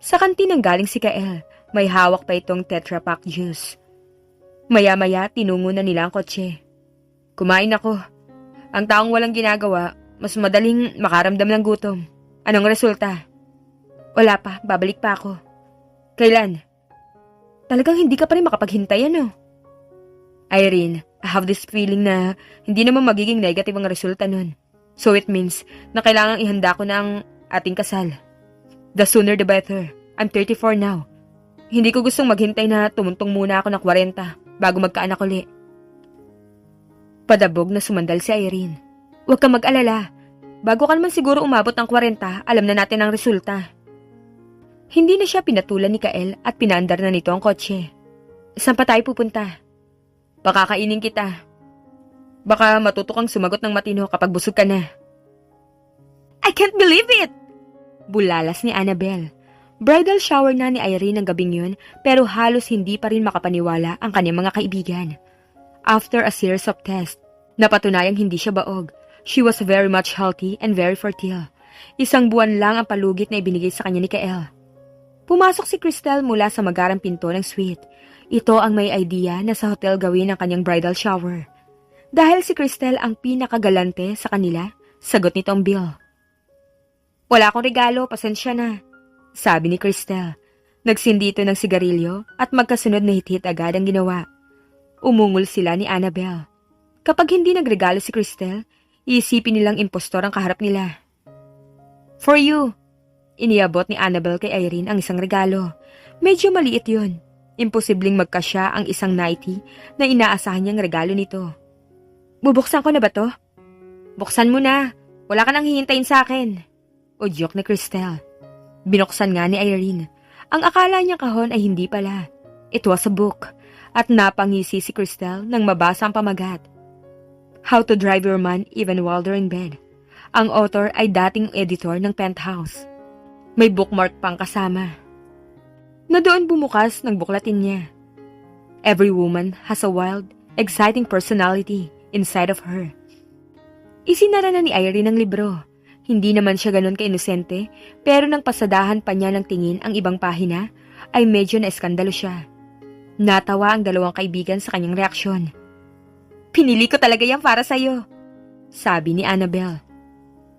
Sa kantin galing si Kael, may hawak pa itong Tetra Pak juice. Maya-maya, tinungo na nila ang kotse. Kumain ako. Ang taong walang ginagawa, mas madaling makaramdam ng gutom. Anong resulta? Wala pa, babalik pa ako. Kailan? Talagang hindi ka pa rin makapaghintay, ano? Irene, I have this feeling na hindi naman magiging negative ang resulta nun. So it means na kailangang ihanda ko na ang ating kasal. The sooner the better. I'm 34 now. Hindi ko gustong maghintay na tumuntong muna ako ng 40 bago magkaanak uli. Padabog na sumandal si Irene. Huwag kang mag-alala. Bago ka naman siguro umabot ng 40, alam na natin ang resulta. Hindi na siya pinatulan ni Kael at pinaandar na nito ang kotse. Saan pa tayo pupunta? Pakakainin kita. Baka matuto kang sumagot ng matino kapag busog ka na. I can't believe it! Bulalas ni Annabelle. Bridal shower na ni Irene ng gabing yun pero halos hindi pa rin makapaniwala ang kanyang mga kaibigan. After a series of tests, napatunayang hindi siya baog. She was very much healthy and very fertile. 1 buwan lang ang palugit na ibinigay sa kanya ni Kael. Pumasok si Cristel mula sa magarang pinto ng suite. Ito ang may idea na sa hotel gawin ang kanyang bridal shower. Dahil si Cristel ang pinakagalante sa kanila, sagot nito ang Bill. Wala akong regalo, pasensya na, sabi ni Cristel. Nagsindi ito ng sigarilyo at magkasunod na hit-hit agad ang ginawa. Umungol sila ni Annabelle. Kapag hindi nagregalo si Cristel, iisipin nilang impostor ang kaharap nila. For you, iniabot ni Annabelle kay Irene ang isang regalo. Medyo maliit yun. Imposibleng magkasya ang isang nightie na inaasahan niyang regalo nito. Bubuksan ko na ba to? Buksan mo na. Wala ka nang hihintayin sa akin. Udyok ni Cristel. Binuksan nga ni Irene. Ang akala niyang kahon ay hindi pala. It was a book. At napangisi si Cristel nang mabasa ang pamagat. How to Drive Your Man Even While They're in Bed. Ang author ay dating editor ng Penthouse. May bookmark pang kasama. Na doon bumukas ng buklatin niya. Every woman has a wild, exciting personality inside of her. Isinara na ni Irene ang libro. Hindi naman siya ganun ka-inosente, pero nang pasadahan pa niya ng tingin ang ibang pahina, ay medyo na-eskandalo siya. Natawa ang dalawang kaibigan sa kanyang reaksyon. Pinili ko talaga yan para sa'yo, sabi ni Annabelle.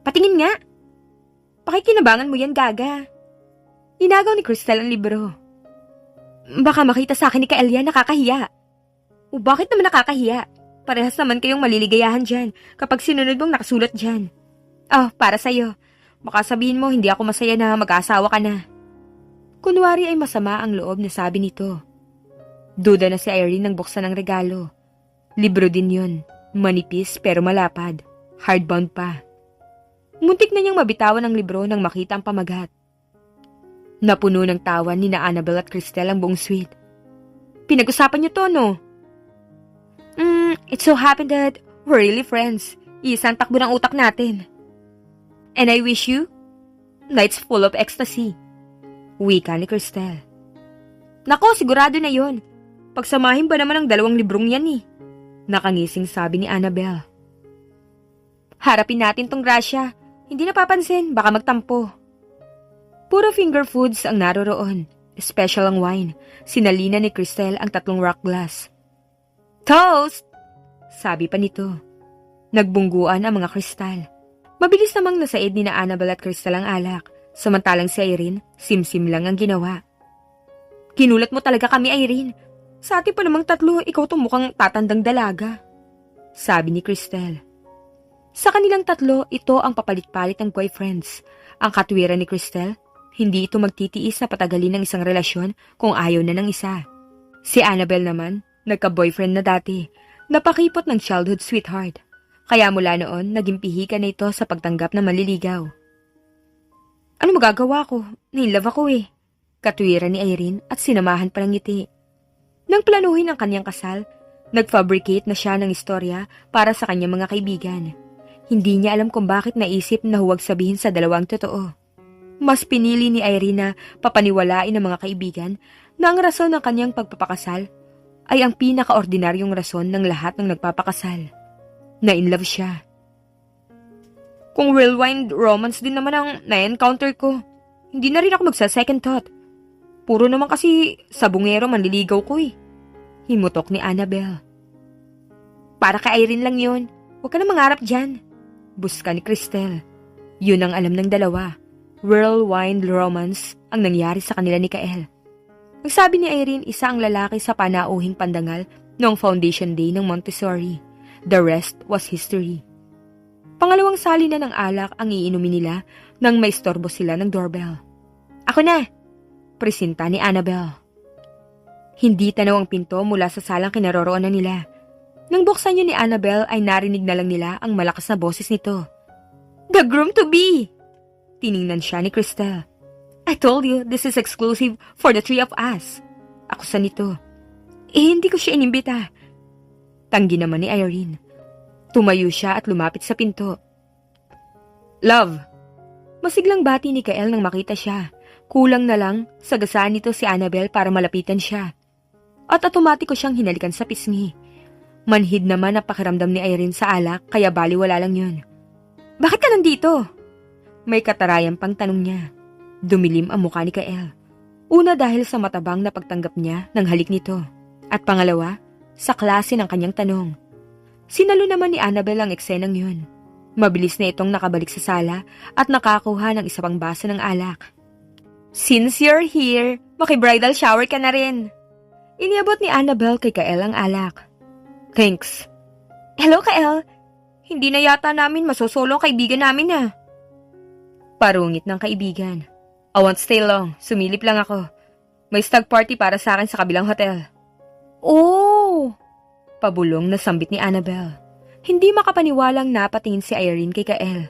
Patingin nga. Pakikinabangan mo yan, gaga. Inagaw ni Cristel ang libro. Baka makita sa akin ni Kaelia nakakahiya. O bakit naman nakakahiya? Parehas naman kayong maliligayahan dyan kapag sinunod mong nakasulat dyan. Oh, para sa'yo. Baka sabihin mo hindi ako masaya na mag-asawa ka na. Kunwari ay masama ang loob na sabi nito. Duda na si Irene nang buksan ang regalo. Libro din yun. Manipis pero malapad. Hardbound pa. Muntik na niyang mabitawan ang libro nang makita ang pamagat. Napuno ng tawan ni na Annabelle at Cristel ang buong suite. Pinag-usapan niyo to, no? It so happened that we're really friends. Isang takbo ng utak natin. And I wish you nights full of ecstasy. Wika ni Cristel. Nako, sigurado na yon. Pagsamahin ba naman ang 2 librong yan eh? Nakangising sabi ni Annabelle. Harapin natin tong grasya. Hindi napapansin, baka magtampo. Puro finger foods ang naroroon. Special ang wine. Sinalina ni Cristel ang 3 rock glass. Toast! Sabi pa nito. Nagbungguan ang mga kristal. Mabilis namang nasaid ni na Annabelle at Cristel ang alak, samantalang si Irene, simsim lang ang ginawa. Kinulat mo talaga kami, Irene. Sa atin pa namang 3, ikaw itong mukhang tatandang dalaga. Sabi ni Cristel. Sa kanilang 3, ito ang papalit-palit ng boyfriends. Ang katwiran ni Cristel, hindi ito magtitiis na patagalin ng isang relasyon kung ayaw na ng isa. Si Annabelle naman, nagka-boyfriend na dati, napakipot ng childhood sweetheart. Kaya mula noon, naging pihikan na ito sa pagtanggap na maliligaw. Ano magagawa ko? Nainlove ako eh. Katwiran ni Irene at sinamahan pa ng ngiti. Nang planuhin ang kanyang kasal, nag-fabricate na siya ng istorya para sa kanyang mga kaibigan. Hindi niya alam kung bakit naisip na huwag sabihin sa 2 totoo. Mas pinili ni Irene na papaniwalain ng mga kaibigan na ang rason ng kanyang pagpapakasal ay ang pinaka-ordinaryong rason ng lahat ng nagpapakasal. Na-inlove siya. Kung whirlwind romance din naman ang na-encounter ko, hindi na rin ako magsa-second thought. Puro naman kasi sabungero manliligaw ko eh. Himutok ni Annabelle. Para kay Irene lang yun. Huwag ka na mangarap dyan. Buska ni Cristel. Yun ang alam ng 2. Whirlwind romance ang nangyari sa kanila ni Kael. Ang sabi ni Irene, isa ang lalaki sa panauhing pandangal noong foundation day ng Montessori. The rest was history. Pangalawang sali na ng alak ang iinumin nila nang maistorbo sila ng doorbell. "Ako na!" presinta ni Annabelle. Hindi tanaw ang pinto mula sa salang kinaroroonan nila. Nang buksan yun ni Annabelle ay narinig na lang nila ang malakas na boses nito. "The groom-to-be!" Tiningnan siya ni Cristel. "I told you, this is exclusive for the three of us." Akusa nito. Hindi ko siya inimbita." Tanggi naman ni Irene. Tumayo siya at lumapit sa pinto. "Love." Masiglang bati ni Kael nang makita siya. Kulang na lang, sagasaan nito si Annabelle para malapitan siya. At automatiko siyang hinalikan sa pisngi. Manhid naman ang pakiramdam ni Irene sa alak, kaya baliwala lang yun. "Bakit ka nandito?" May katarayan pang tanong niya. Dumilim ang mukha ni Kael. Una dahil sa matabang na pagtanggap niya ng halik nito. At pangalawa, sa klase ng kanyang tanong. Sinalo naman ni Annabelle ang eksenang yun. Mabilis na itong nakabalik sa sala at nakakuha ng isa pang baso ng alak. "Since you're here, maki-bridal shower ka na rin." Iniabot ni Annabelle kay Kael ang alak. "Thanks." "Hello, Kael. Hindi na yata namin masosolo ang kaibigan namin ah." Parungit ng kaibigan. "I won't stay long. Sumilip lang ako. May stag party para sa akin sa kabilang hotel." "Oh!" Pabulong na sambit ni Annabelle. Hindi makapaniwalang napatingin si Irene kay Kael.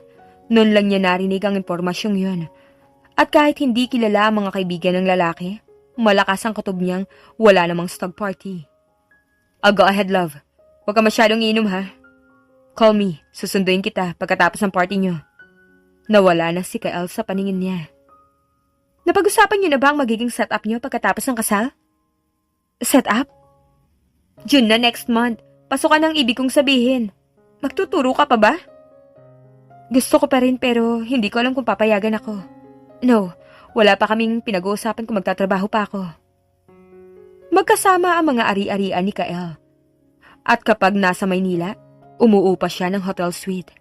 Noon lang niya narinig ang impormasyong yun. At kahit hindi kilala ang mga kaibigan ng lalaki, malakas ang kutob niyang wala namang stag party. "I'll go ahead, love. Huwag ka masyadong iinom ha. Call me, susunduin kita pagkatapos ng party niyo." Nawala na si Kael sa paningin niya. "Napag-usapan niyo na ba ang magiging setup niyo pagkatapos ng kasal?" "Setup? June na next month. Pasukan ang ibig kong sabihin. Magtuturo ka pa ba?" "Gusto ko pa rin pero hindi ko alam kung papayagan ako. No, wala pa kaming pinag-uusapan kung magtatrabaho pa ako." Magkasama ang mga ari-arian ni Kael. At kapag nasa Maynila, umuupa siya ng hotel suite.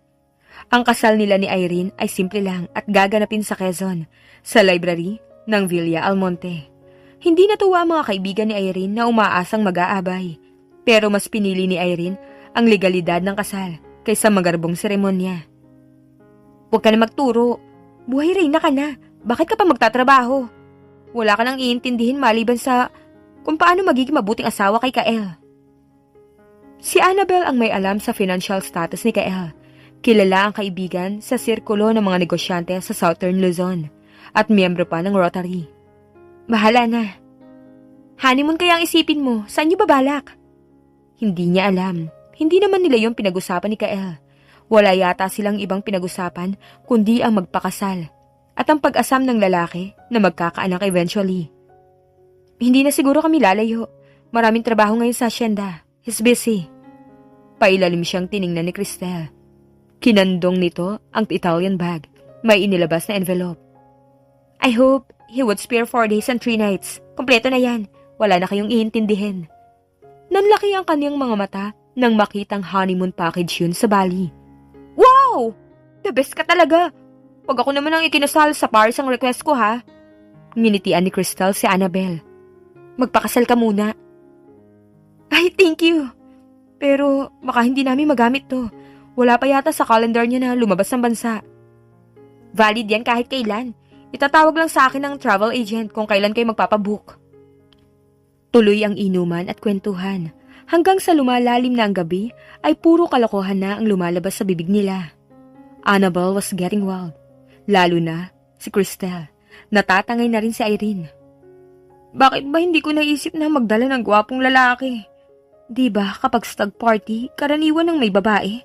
Ang kasal nila ni Irene ay simple lang at gaganapin sa Quezon, sa library ng Villa Almonte. Hindi natuwa ang mga kaibigan ni Irene na umaasang mag-aabay, pero mas pinili ni Irene ang legalidad ng kasal kaysa magarbong seremonya. "Huwag ka na magturo. Buhay Reyna ka na. Bakit ka pa magtatrabaho? Wala ka nang iintindihin maliban sa kung paano magiging mabuting asawa kay Kael." Si Annabelle ang may alam sa financial status ni Kael. Kilala ang kaibigan sa sirkulo ng mga negosyante sa Southern Luzon at miyembro pa ng Rotary. "Bahala na." "Honeymoon kaya ang isipin mo, saan niyo babalak?" Hindi niya alam. Hindi naman nila yung pinag-usapan ni Kael. Wala yata silang ibang pinag-usapan kundi ang magpakasal at ang pag-asam ng lalaki na magkakaanak eventually. "Hindi na siguro kami lalayo. Maraming trabaho ngayon sa asyenda. He's busy." Pailalim siyang tiningnan ni Cristel. Kinandong nito ang Italian bag. May inilabas na envelope. "I hope he would spare 4 days and 3 nights. Kompleto na yan. Wala na kayong iintindihin." Nanlaki ang kanyang mga mata nang makitang honeymoon package yun sa Bali. "Wow! The best ka talaga. Pag ako naman ang ikinasal sa Paris ang request ko ha." Nginitian ni Cristel si Annabelle. "Magpakasal ka muna." "Ay, thank you. Pero baka hindi namin magamit to. Wala pa yata sa calendar niya na lumabas ng bansa." "Valid yan kahit kailan. Itatawag lang sa akin ng travel agent kung kailan kayo magpapabook." Tuloy ang inuman at kwentuhan. Hanggang sa lumalalim na ang gabi, ay puro kalokohan na ang lumalabas sa bibig nila. Annabelle was getting wild. Lalo na si Cristel. Natatangay na rin si Irene. "Bakit ba hindi ko naisip na magdala ng gwapong lalaki? Diba kapag stag party, karaniwan ng may babae?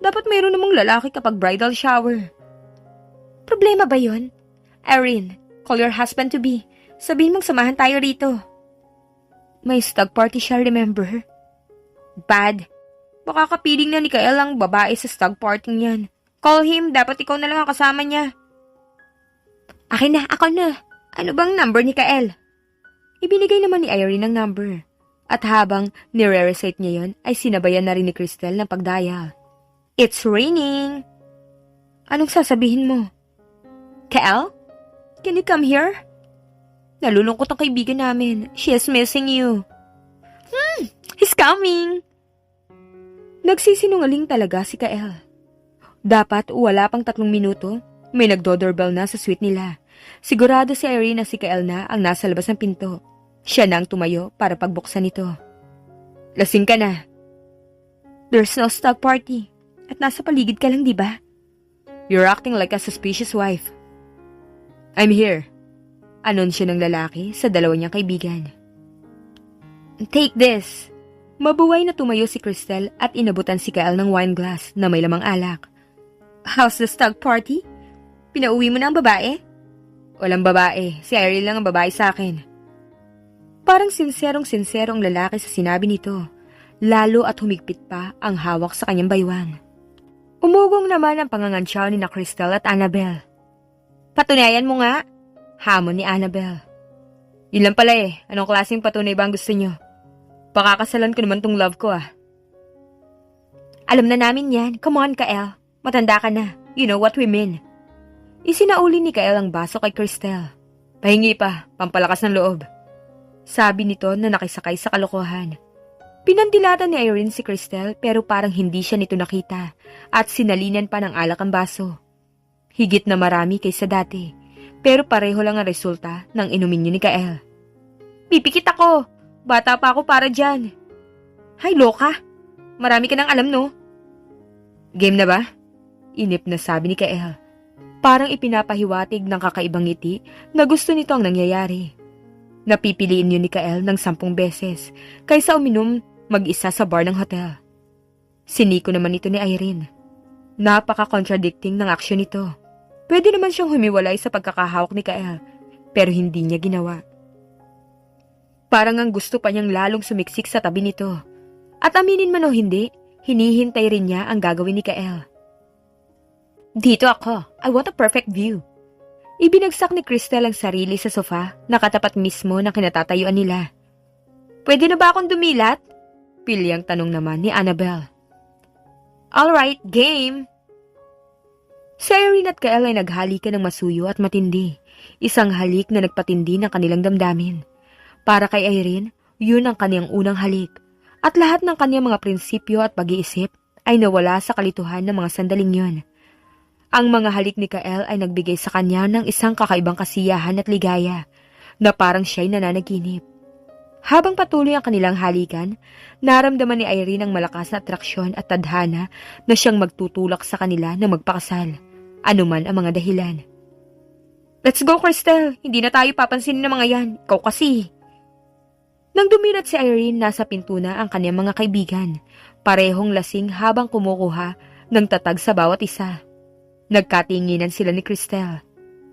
Dapat mayroon namang lalaki kapag bridal shower." "Problema ba yun? Irene, call your husband-to-be. Sabihin mong samahan tayo rito." "May stag party siya, remember?" "Bad. Baka kapiling na ni Kael ang babae sa stag party niyan. Call him, dapat ikaw na lang ang kasama niya." "Akin na, ako na. Ano bang number ni Kael?" Ibinigay naman ni Irene ang number. At habang nire-recite niya yon, ay sinabayan na rin ni Cristel ng pagdial. "It's raining." "Anong sasabihin mo?" "Kael, can you come here? Nalulungkot ang kaibigan namin. She is missing you." He's coming." Nagsisinungaling talaga si Kael. Dapat wala pang 3 minuto, may nagdo-doorbell na sa suite nila. Sigurado si Irene na si Kael na ang nasa labas ng pinto. Siya na ang tumayo para pagbuksan ito. Lasing ka na. There's no stag party. At nasa paligid ka lang, di ba? You're acting like a suspicious wife. I'm here. Anunsyo ng lalaki sa dalawa niyang kaibigan. Take this. Mabuhay na tumayo si Cristel at inabutan si Kael ng wine glass na may lamang alak. How's the stag party? Pinauwi mo na ang babae? Walang babae. Si Irene lang ang babae sa akin. Parang sinserong-sinsero ang lalaki sa sinabi nito. Lalo at humigpit pa ang hawak sa kanyang baywang. Umugong naman ang pangangansyaw ni na Cristel at Annabel. Patunayan mo nga, hamon ni Annabel. Yun lang pala eh. Anong klaseng patunay ba ang gusto nyo? Pakakasalan ko naman tong love ko ah. Alam na namin yan. Come on, Kael. Matanda ka na. You know what we mean. Isinauli ni Kael ang baso kay Cristel. Pahingi pa, pampalakas ng loob. Sabi nito na nakisakay sa kalokohan. Pinandilatan ni Irene si Cristel pero parang hindi siya nito nakita at sinalinan pa ng alak ang baso. Higit na marami kaysa dati pero pareho lang ang resulta ng inumin niyo ni Kael. Pipikit ako! Bata pa ako para dyan. Hay, loka! Marami ka nang alam, no? Game na ba? Inip na sabi ni Kael. Parang ipinapahiwatig ng kakaibang ngiti na gusto nito ang nangyayari. Napipiliin yun ni Kael ng 10 beses kaysa uminom mag-isa sa bar ng hotel. Siniko naman ito ni Irene. Napaka-contradicting ng aksyon nito. Pwede naman siyang humiwalay sa pagkakahawak ni Kael, pero hindi niya ginawa. Parang ang gusto pa niyang lalong sumiksik sa tabi nito. At aminin man o hindi, hinihintay rin niya ang gagawin ni Kael. Dito ako. I want a perfect view. Ibinagsak ni Cristel ang sarili sa sofa, nakatapat mismo ng kinatatayuan nila. Pwede na ba akong dumilat? Pilyang tanong naman ni Annabel. Alright, game! Si Irene at Kael ay naghalikan ng masuyo at matindi. Isang halik na nagpatindi ng kanilang damdamin. Para kay Irene, yun ang kanyang unang halik. At lahat ng kanyang mga prinsipyo at pag-iisip ay nawala sa kalituhan ng mga sandaling yun. Ang mga halik ni Kael ay nagbigay sa kanya ng isang kakaibang kasiyahan at ligaya na parang siya'y nananaginip. Habang patuloy ang kanilang halikan, naramdaman ni Irene ang malakas na atraksyon at tadhana na siyang magtutulak sa kanila na magpakasal, anuman ang mga dahilan. Let's go, Cristel! Hindi na tayo papansinin ng mga yan. Ikaw kasi! Nang dumilat si Irene, nasa pinto na ang kanyang mga kaibigan, parehong lasing habang kumukuha ng tatag sa bawat isa. Nagkatinginan sila ni Cristel.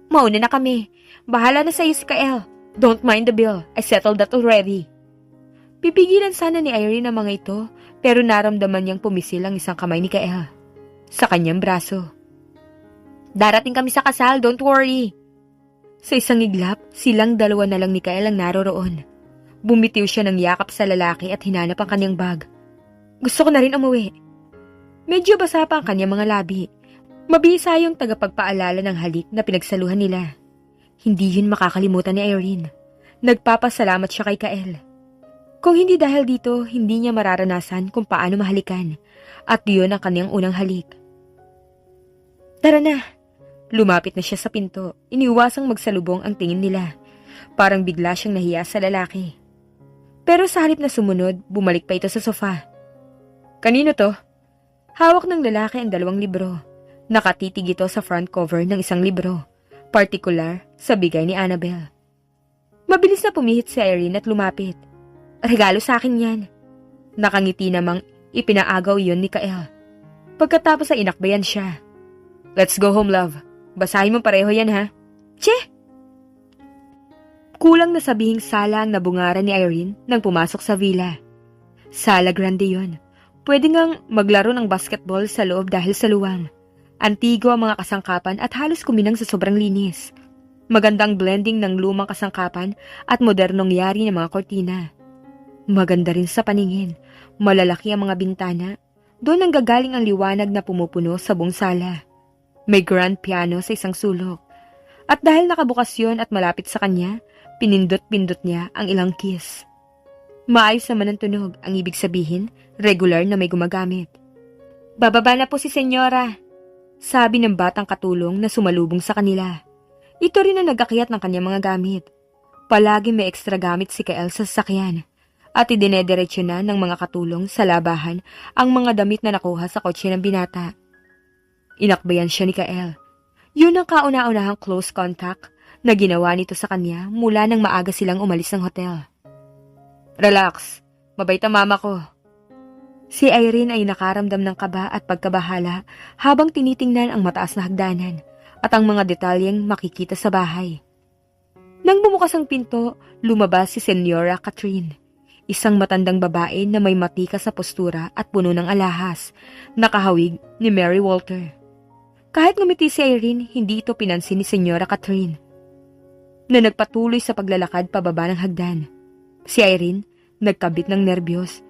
Mauna na kami. Bahala na sa'yo si Kael. Don't mind the bill. I settled that already. Pipigilan sana ni Irene ang mga ito, pero naramdaman niyang pumisil ang isang kamay ni Kael sa kanyang braso. Darating kami sa kasal, don't worry. Sa isang iglap, silang dalawa na lang ni Kael ang naroroon. Bumitiw siya ng yakap sa lalaki at hinanap ang kanyang bag. Gusto ko na rin umuwi. Medyo basa pa ang kanyang mga labi. Mabisa yung tagapagpaalala ng halik na pinagsaluhan nila. Hindi yun makakalimutan ni Irene. Nagpapasalamat siya kay Kael. Kung hindi dahil dito, hindi niya mararanasan kung paano mahalikan. At yun ang kanyang unang halik. Tara na. Lumapit na siya sa pinto. Iniwasang magsalubong ang tingin nila. Parang bigla siyang nahiya sa lalaki. Pero sa halip na sumunod, bumalik pa ito sa sofa. Kanino to? Hawak ng lalaki ang 2 libro. Nakatitig ito sa front cover ng isang libro, partikular sa bigay ni Annabel. Mabilis na pumihit si Irene at lumapit. Regalo sa akin yan. Nakangiti namang ipinaagaw yun ni Kael. Pagkatapos ay inakbayan siya. Let's go home, love. Basahin mo pareho yan, ha? Che! Kulang na sabihing sala ang nabungaran ni Irene nang pumasok sa villa. Sala grande yun. Pwede ngang maglaro ng basketball sa loob dahil sa luwang. Antigo ang mga kasangkapan at halos kuminang sa sobrang linis. Magandang blending ng lumang kasangkapan at modernong yari ng mga kortina. Maganda rin sa paningin. Malalaki ang mga bintana. Doon ang gagaling ang liwanag na pumupuno sa buong sala. May grand piano sa isang sulok. At dahil nakabukas yun at malapit sa kanya, pinindot-pindot niya ang ilang keys. Maayos naman ang tunog, ang ibig sabihin, regular na may gumagamit. Bababa na po si Senyora. Sabi ng batang katulong na sumalubong sa kanila. Ito rin ang nag-akyat ng kanyang mga gamit. Palagi may ekstra gamit si Kael sa sasakyan at idinediretso na ng mga katulong sa labahan ang mga damit na nakuha sa kotse ng binata. Inakbayan siya ni Kael. Yun ang kauna-unahang close contact na ginawa nito sa kanya mula nang maaga silang umalis ng hotel. Relax, mabait ang mama ko. Si Irene ay nakaramdam ng kaba at pagkabahala habang tinitingnan ang mataas na hagdanan at ang mga detalyeng makikita sa bahay. Nang bumukas ang pinto, lumabas si Senyora Catherine, isang matandang babae na may matikas sa postura at puno ng alahas, nakahawig ni Mary Walter. Kahit ngumiti si Irene, hindi ito pinansin ni Senyora Catherine, na nagpatuloy sa paglalakad pababa ng hagdan. Si Irene, nagkabit ng nerbiyos.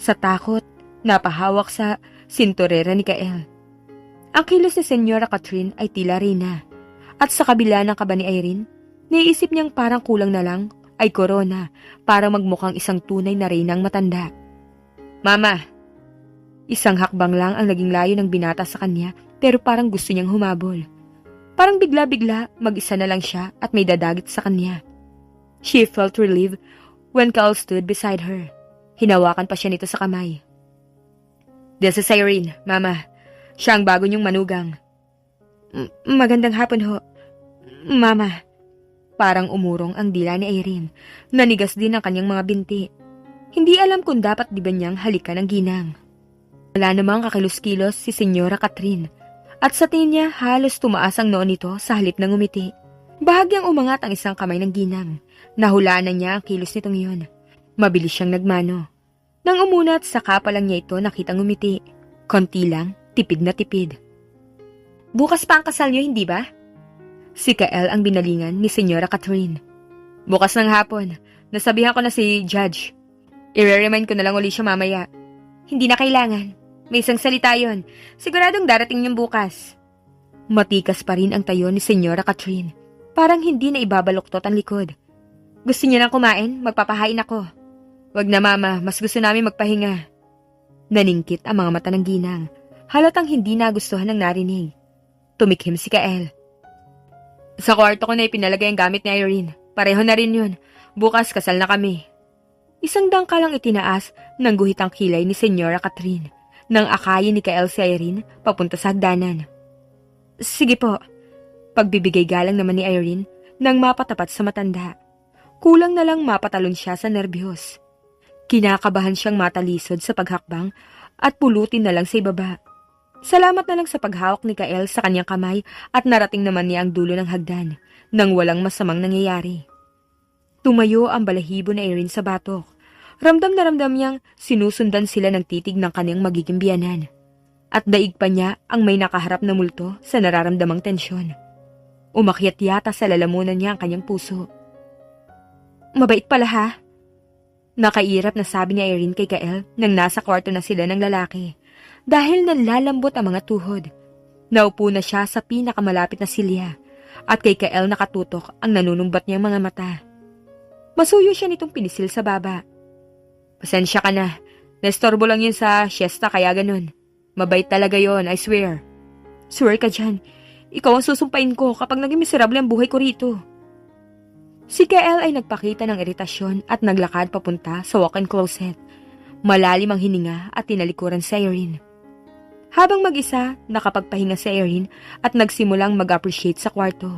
Sa takot, napahawak sa sinturera ni Kael. Ang kilos ni Senyora Catherine ay tila rina, at sa kabila ng kaba ni Irene, naiisip niyang parang kulang na lang ay korona para magmukhang isang tunay na reynang matanda. Mama! Isang hakbang lang ang naging layo ng binata sa kanya pero parang gusto niyang humabol. Parang bigla-bigla mag-isa na lang siya at may dadagit sa kanya. She felt relieved when Kael stood beside her. Hinawakan pa siya nito sa kamay. This is Irene, Mama. Siya ang bago niyong manugang. Magandang hapon ho, Mama. Parang umurong ang dila ni Irene. Nanigas din ang kanyang mga binti. Hindi alam kung dapat di ba niyang halikan ng ginang. Wala namang kakilos-kilos si Senyora Catherine. At sa tingin niya halos tumaas ang noon nito sa halip ng umiti. Bahagyang umangat ang isang kamay ng ginang. Nahulaan na niya ang kilos nitong iyon. Mabilis siyang nagmano. Nang umunat, saka pa lang niya ito nakitang umiti. Konti lang, tipid na tipid. Bukas pa ang kasal niyo, hindi ba? Si Kael ang binalingan ni Senyora Catherine. Bukas ng hapon, nasabihan ko na si Judge. I-remind ko na lang uli siya mamaya. Hindi na kailangan. May isang salita yon. Siguradong darating niyong bukas. Matikas pa rin ang tayo ni Senyora Catherine. Parang hindi na ibabaluktot ang likod. Gusto niyo na kumain? Magpapahain ako. Wag na mama, mas gusto namin magpahinga. Naningkit ang mga mata ng ginang. Halatang hindi nagustuhan ng narinig. Tumikhim si Kael. Sa kwarto ko na ipinalagay ang gamit ni Irene. Pareho na rin yun. Bukas kasal na kami. Isang dangkalang itinaas ng guhitang kilay ni Senyora Catherine nang akayin ni Kael si Irene papunta sa hagdanan. Sige po. Pagbibigay galang naman ni Irene nang mapatapat sa matanda. Kulang na lang mapatalon siya sa nerbiyos. Kinakabahan siyang matalisod sa paghakbang at pulutin na lang sa ibaba. Salamat na lang sa paghawak ni Kael sa kanyang kamay at narating naman niya ang dulo ng hagdan nang walang masamang nangyayari. Tumayo ang balahibo na Irene sa batok. Ramdam na ramdam niyang sinusundan sila ng titig ng kanyang magiging biyanan. At daig pa niya ang may nakaharap na multo sa nararamdamang tensyon. Umakyat yata sa lalamunan niya ang kanyang puso. Mabait pala ha? Nakairap na sabi ni Irene kay Kael nang nasa kwarto na sila ng lalaki. Dahil nalalambot ang mga tuhod. Naupo na siya sa pinakamalapit na silya at kay Kael nakatutok ang nanunumbat niyang mga mata. Masuyo siya nitong pinisil sa baba. Pasensya ka na. Naistorbo lang yun sa siesta kaya ganun. Mabait talaga yon, I swear. Swear ka dyan. Ikaw ang susumpain ko kapag naging miserable ang buhay ko rito. Si Kael ay nagpakita ng iritasyon at naglakad papunta sa walk-in closet. Malalim ang hininga at tinalikuran si Irene. Habang mag-isa, nakapagpahinga si Irene at nagsimulang mag-appreciate sa kwarto.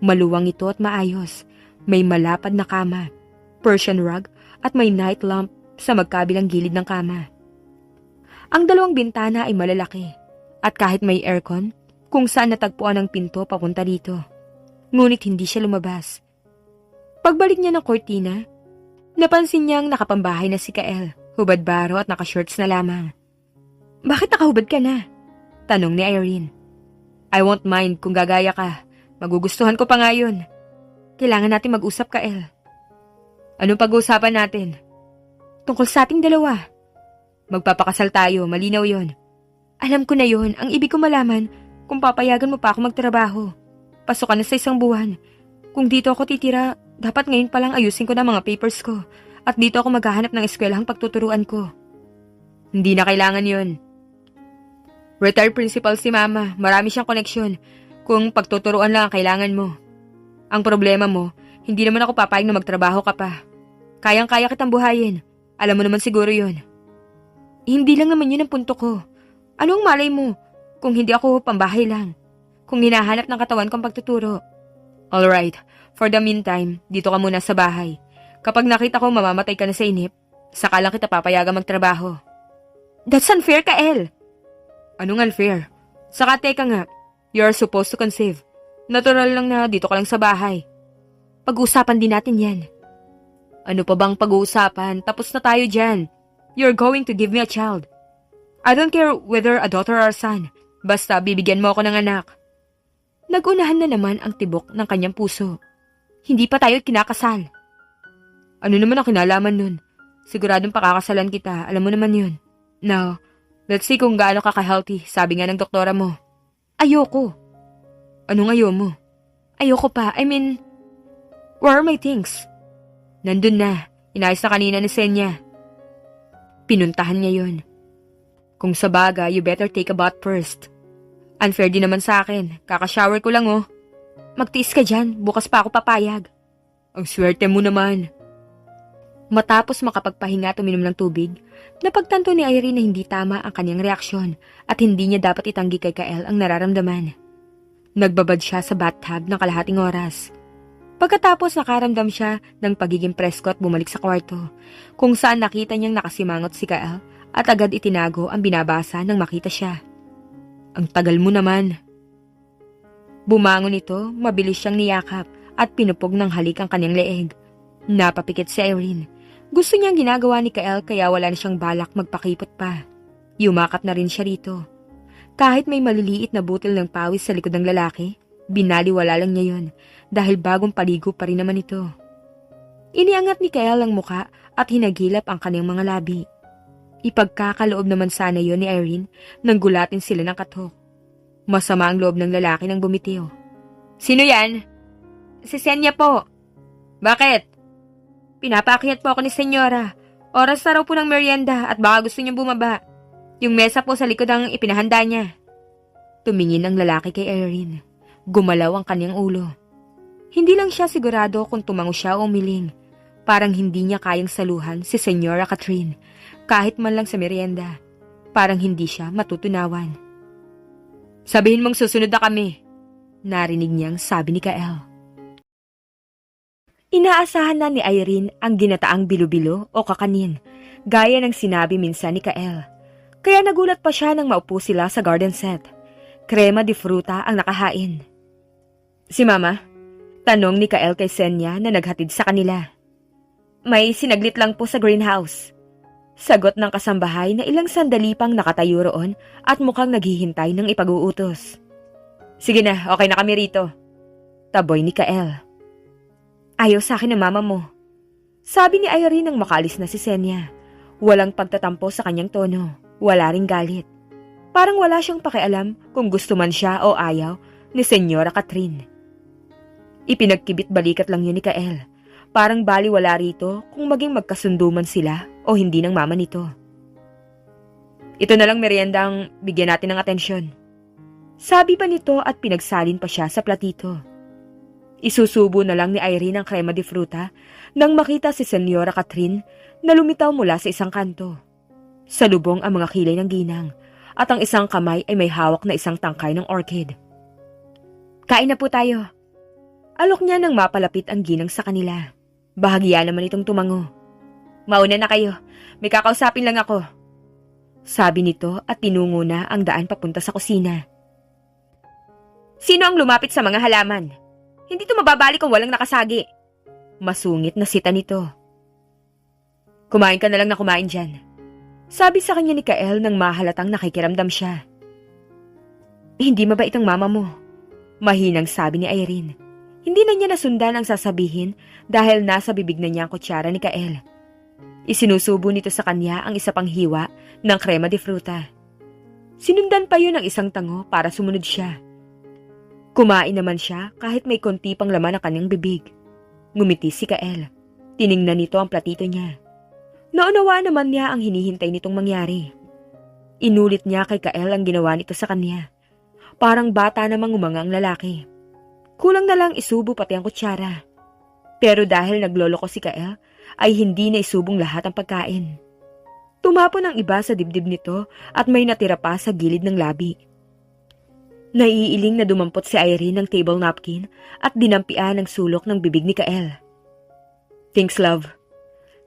Maluwang ito at maayos. May malapad na kama, Persian rug at may night lamp sa magkabilang gilid ng kama. Ang dalawang bintana ay malalaki at kahit may aircon, kung saan natagpuan ang pinto papunta dito. Ngunit hindi siya lumabas. Pagbalik niya ng kortina, napansin niyang nakapambahay na si Kael, hubad baro at nakashorts na lamang. Bakit nakahubad ka na? Tanong ni Irene. I won't mind kung gagaya ka. Magugustuhan ko pa nga yun. Kailangan natin mag-usap, Kael. Anong pag-uusapan natin? Tungkol sa ating dalawa. Magpapakasal tayo, malinaw yon. Alam ko na yon, ang ibig ko malaman kung papayagan mo pa ako magtrabaho. Pasok ka na sa isang buwan. Kung dito ako titira, dapat ngayon palang ayusin ko na mga papers ko at dito ako maghahanap ng eskwelahang pagtuturuan ko. Hindi na kailangan yon. Retired principal si Mama. Marami siyang koneksyon. Kung pagtuturuan lang ang kailangan mo. Ang problema mo, hindi naman ako papayag na magtrabaho ka pa. Kayang-kaya kitang buhayin. Alam mo naman siguro yun. Hindi lang naman yun ang punto ko. Anong malay mo? Kung hindi ako pambahay lang. Kung hinahanap ng katawan kong pagtuturo. Alright, for the meantime, dito ka muna sa bahay. Kapag nakita ko mamamatay ka na sa inip, saka lang kita papayagan magtrabaho. That's unfair, Kael. Anong unfair? Saka teka nga, you're supposed to conceive. Natural lang na dito ka lang sa bahay. Pag-uusapan din natin yan. Ano pa bang pag-uusapan? Tapos na tayo dyan. You're going to give me a child. I don't care whether a daughter or son. Basta bibigyan mo ako ng anak. Nagunahan na naman ang tibok ng kanyang puso. Hindi pa tayo kinakasal. Ano naman ang kinalaman nun? Siguradong pakakasalan kita, alam mo naman yun. Now, let's see kung gaano ka ka-healthy, sabi nga ng doktora mo. Ayoko. Anong ayaw mo? Ayoko pa, where are my things? Nandun na, inayos na kanina ni Senya. Pinuntahan niya yun. Kung sa baga, you better take a bath first. Unfair din naman sa akin, kakashower ko lang oh. Magtiis ka dyan, bukas pa ako papayag. Ang swerte mo naman. Matapos makapagpahinga at uminom ng tubig, napagtanto ni Irene na hindi tama ang kanyang reaksyon at hindi niya dapat itanggi kay Kael ang nararamdaman. Nagbabad siya sa bathtub ng kalahating oras. Pagkatapos nakaramdam siya ng pagiging presko at bumalik sa kwarto, kung saan nakita niyang nakasimangot si Kael at agad itinago ang binabasa nang makita siya. Ang tagal mo naman. Bumangon ito, mabilis siyang niyakap at pinupog ng halik ang kanyang leeg. Napapikit si Irene. Gusto niyang ginagawa ni Kael kaya wala na siyang balak magpakipot pa. Yumakap na rin siya rito. Kahit may maliliit na butil ng pawis sa likod ng lalaki, binaliwala lang niya yon dahil bagong paligo pa rin naman ito. Iniangat ni Kael ang muka at hinagilap ang kanyang mga labi. Ipagkakaloob naman sana yon ni Irene nang gulatin sila ng katok. Masama ang loob ng lalaki nang bumitiw. Sino yan? Si Senya po. Bakit? Pinapaakyat po ako ni Senyora. Oras na raw po ng merienda at baka gusto niyang bumaba. Yung mesa po sa likod ang ipinahanda niya. Tumingin ang lalaki kay Irene. Gumalaw ang kanyang ulo. Hindi lang siya sigurado kung tumango siya o umiling. Parang hindi niya kayang saluhan si Senyora Catherine kahit man lang sa merienda. Parang hindi siya matutunawan. Sabihin mong susunod na kami. Narinig niyang sabi ni Kael. Inaasahan na ni Irene ang ginataang bilo-bilo o kakanin, gaya ng sinabi minsan ni Kael. Kaya nagulat pa siya nang maupo sila sa garden set. Krema de fruta ang nakahain. Si Mama? Tanong ni Kael kay Senya na naghatid sa kanila. May sinaglit lang po sa greenhouse. Sagot ng kasambahay na ilang sandali pang nakatayo roon at mukhang naghihintay ng ipag-uutos. Sige na, okay na kami rito. Taboy ni Kael. Ayaw sa akin ng mama mo. Sabi ni Irene nang makalis na si Senya. Walang pagtatampo sa kanyang tono. Wala ring galit. Parang wala siyang pakialam kung gusto man siya o ayaw ni Senyora Catherine. Ipinagkibit balikat lang yun ni Kael. Parang baliwala rito kung maging magkasundo man sila o hindi ng mama nito. Ito na lang merienda ang bigyan natin ng atensyon. Sabi pa nito at pinagsalin pa siya sa platito. Isusubo na lang ni Irene ang krema de fruta nang makita si Senyora Catherine na lumitaw mula sa isang kanto. Salubong ang mga kilay ng ginang at ang isang kamay ay may hawak na isang tangkay ng orchid. Kain na po tayo. Alok niya nang mapalapit ang ginang sa kanila. Bahagya naman itong tumango. Mauna na kayo, may kakausapin lang ako. Sabi nito at pinungo na ang daan papunta sa kusina. Sino ang lumapit sa mga halaman? Hindi to mababalik kung walang nakasagi. Masungit na sita nito. Kumain ka na lang na kumain dyan. Sabi sa kanya ni Kael nang mahalatang nakikiramdam siya. Hindi mabait ang mama mo. Mahinang sabi ni Irene. Hindi na niya nasundan ang sasabihin dahil nasa bibig na niya ang kutsara ni Kael. Isinusubo nito sa kanya ang isa pang hiwa ng krema de fruta. Sinundan pa yun ng isang tango para sumunod siya. Kumain naman siya kahit may konti pang laman ang kanyang bibig. Ngumiti si Kael. Tiningnan nito ang platito niya. Naunawa naman niya ang hinihintay nitong mangyari. Inulit niya kay Kael ang ginawa nito sa kanya. Parang bata namang umanga ang lalaki. Kulang na lang isubo pati ang kutsara. Pero dahil nagloloko si Kael, ay hindi na isubong lahat ang pagkain. Tumapon ang iba sa dibdib nito at may natira pa sa gilid ng labi. Naiiling na dumampot si Irene ng table napkin at dinampian ang sulok ng bibig ni Kael. "Thanks, love,"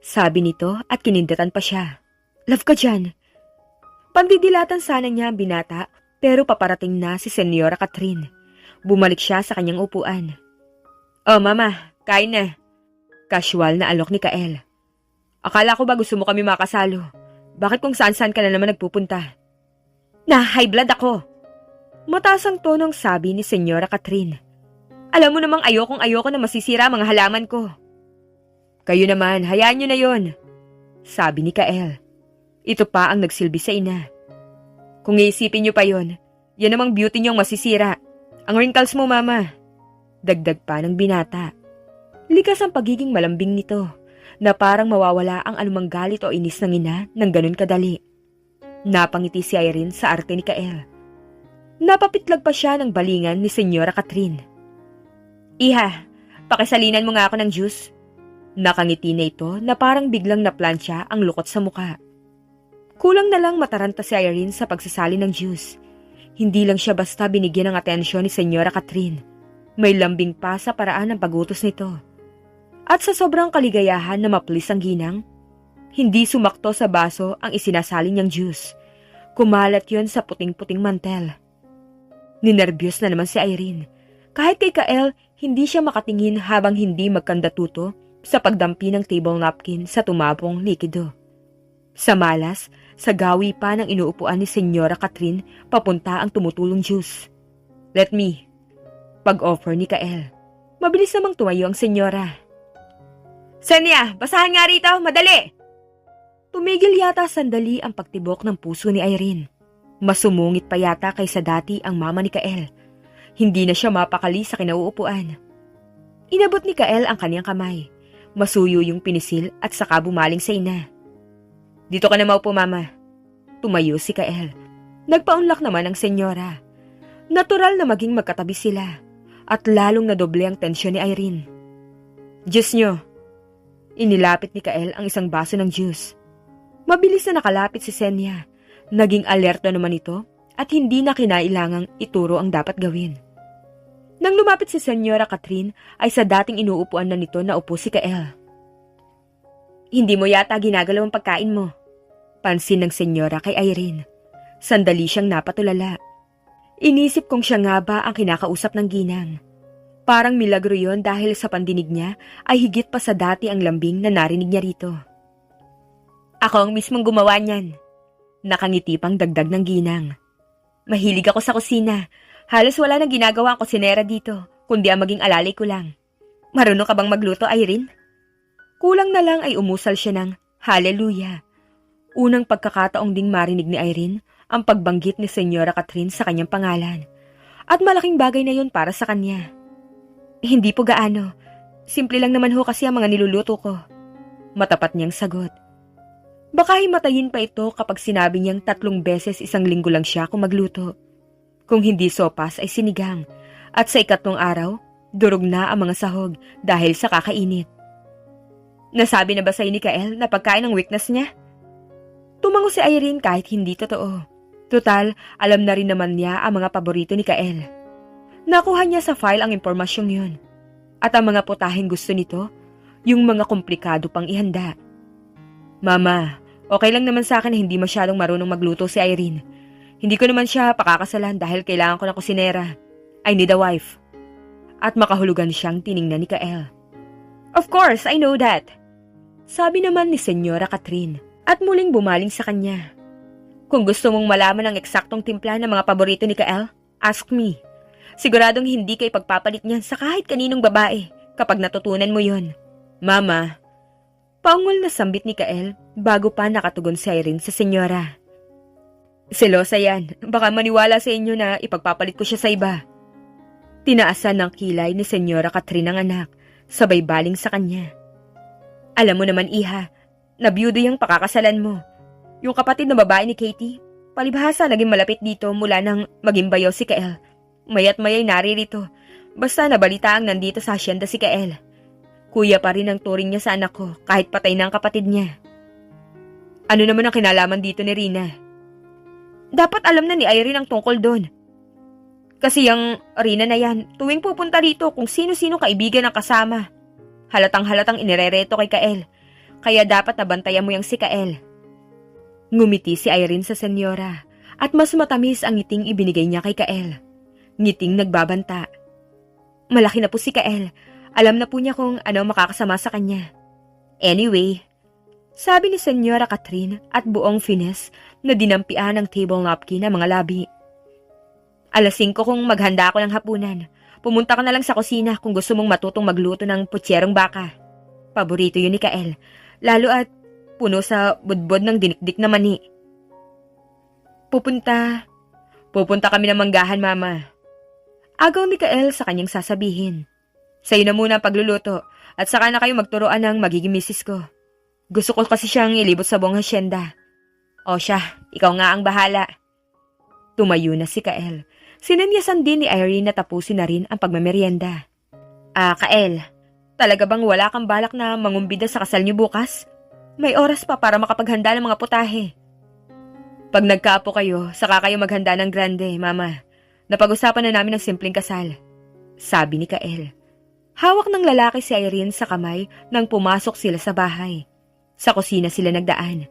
sabi nito at kinindatan pa siya. "Love ka dyan." Pandidilatan sana niya ang binata pero paparating na si Senyora Catherine. Bumalik siya sa kanyang upuan. "Oh, mama, kain na." Casual na alok ni Kael. "Akala ko ba gusto mo kami makasalo? Bakit kung saan-saan ka na naman nagpupunta?" "Na-high blood ako." Mataas ang tonong sabi ni Senyora Catherine. "Alam mo namang ayoko na masisira mga halaman ko." "Kayo naman, hayaan nyo na yon," sabi ni Kael. Ito pa ang nagsilbi sa ina. "Kung iisipin nyo pa yon, yan namang beauty nyong masisira. Ang wrinkles mo, mama." Dagdag pa ng binata. Likas ang pagiging malambing nito, na parang mawawala ang anumang galit o inis ng ina ng ganun kadali. Napangiti si Irene sa arte ni Kael. Napapitlag pa siya ng balingan ni Senyora Catherine. "Iha, pakisalinan mo nga ako ng juice." Nakangiti na ito na parang biglang naplansya ang lukot sa muka. Kulang na lang mataranta si Irene sa pagsasali ng juice. Hindi lang siya basta binigyan ng atensyon ni Senyora Catherine. May lambing pa sa paraan ng pagutos nito. At sa sobrang kaligayahan na maplis ang ginang, hindi sumakto sa baso ang isinasali niyang juice. Kumalat yon sa puting-puting mantel. Ninerbyos na naman si Irene. Kahit kay Kael, hindi siya makatingin habang hindi magkandatuto sa pagdampi ng table napkin sa tumapong likido. Sa malas, sa gawi pa ng inuupuan ni Senyora Catherine, papunta ang tumutulong juice. "Let me." Pag-offer ni Kael. Mabilis namang tumayo ang senyora. "Senya, basahan nga rito, madali!" Tumigil yata sandali ang pagtibok ng puso ni Irene. Masumungit pa yata kaysa dati ang mama ni Kael. Hindi na siya mapakali sa kinauupuan. Inabot ni Kael ang kanyang kamay. Masuyo yung pinisil at saka bumaling sa ina. "Dito ka na maupo, mama." Tumayo si Kael. Nagpaunlak naman ang senyora. Natural na maging magkatabi sila at lalong nadoble ang tensyon ni Irene. "Juice nyo." Inilapit ni Kael ang isang baso ng juice. Mabilis na nakalapit si Senya. Naging alerto naman ito at hindi na kinailangang ituro ang dapat gawin. Nang lumapit si Senyora Catherine ay sa dating inuupuan na nito na upo si Kael. "Hindi mo yata ginagalaw ang pagkain mo." Pansin ng senyora kay Irene. Sandali siyang napatulala. Inisip kong siya nga ba ang kinakausap ng ginang. Parang milagro yon dahil sa pandinig niya ay higit pa sa dati ang lambing na narinig niya rito. "Ako ang mismong gumawa niyan." Nakangiti pang dagdag ng ginang. "Mahilig ako sa kusina. Halos wala nang ginagawa ang kusinera dito, kundi ang maging alalay ko lang. Marunong ka bang magluto, Irene?" Kulang na lang ay umusal siya ng hallelujah. Unang pagkakataong ding marinig ni Irene ang pagbanggit ni Senyora Catherine sa kanyang pangalan. At malaking bagay na yon para sa kanya. "Hindi po gaano. Simple lang naman ho kasi ang mga niluluto ko." Matapat niyang sagot. Baka himatayin pa ito kapag sinabi niyang 3 beses isang linggo lang siya kung magluto. Kung hindi sopas ay sinigang. At sa 3 araw, durog na ang mga sahog dahil sa kakainit. "Nasabi na ba sa'yo ni Kael na pagkain ang weakness niya?" Tumango si Irene kahit hindi totoo. Total, alam na rin naman niya ang mga paborito ni Kael. Nakuha niya sa file ang impormasyong yun. At ang mga putaheng gusto nito, yung mga komplikado pang ihanda. "Mama, okay lang naman sa akin na hindi masyadong marunong magluto si Irene. Hindi ko naman siya pakakasalan dahil kailangan ko ng kusinera. I need a wife." At makahulugan siyang tiningnan ni Kael. "Of course, I know that," sabi naman ni Senyora Catherine at muling bumaling sa kanya. "Kung gusto mong malaman ang eksaktong timpla ng mga paborito ni Kael, ask me. Siguradong hindi kay pagpapalit niyan sa kahit kaninong babae kapag natutunan mo yon." "Mama." Paungol na sambit ni Kael bago pa nakatugon si Irene sa senyora. "Selosa yan. Baka maniwala sa inyo na ipagpapalit ko siya sa iba." Tinaasan ng kilay ni Senyora Catherine ang anak, sabay baling sa kanya. "Alam mo naman, iha, na byudo yung pakakasalan mo. Yung kapatid na babae ni Katie, palibhasa naging malapit dito mula nang maging bayaw si Kael. Maya't maya'y naririto. Basta nabalitaang nandito sa asyenda si Kael. Kuya pa rin ang turing niya sa anak ko kahit patay na ang kapatid niya. Ano naman ang kinalaman dito ni Rina? Dapat alam na ni Irene ang tungkol doon. Kasi yung Rina na yan, tuwing pupunta rito kung sino-sino kaibigan ang kasama. Halatang-halatang inirereto kay Kael. Kaya dapat nabantayan mo yung si Kael. Ngumiti si Irene sa senyora at mas matamis ang ngiting ibinigay niya kay Kael. Ngiting nagbabanta. Malaki na po si Kael. Alam na po niya kung ano makakasama sa kanya. Anyway, sabi ni Senyora Catherine at buong finesse na dinampian ng table napkin ang mga labi. Alas 5 kung maghanda ako ng hapunan. Pumunta ka na lang sa kusina kung gusto mong matutong magluto ng putsyerong baka. Paborito yun ni Kael. Lalo at puno sa budbod ng dinikdik na mani. Pupunta kami ng manggahan, Mama. Agaw ni Kael sa kanyang sasabihin. Sa'yo na muna ang pagluluto at saka na kayo magturoan ng magiging misis ko. Gusto ko kasi siyang ilibot sa buong hasyenda. O siya, ikaw nga ang bahala. Tumayo na si Kael. Sinanyasan din ni Irene na tapusin na rin ang pagmameryenda. Kael, talaga bang wala kang balak na mangumbida sa kasal niyo bukas? May oras pa para makapaghanda ng mga putahe. Pag nagkaapo kayo, saka kayo maghanda ng grande, Mama. Napag-usapan na namin ang simpleng kasal. Sabi ni Kael. Hawak ng lalaki si Irene sa kamay nang pumasok sila sa bahay. Sa kusina sila nagdaan.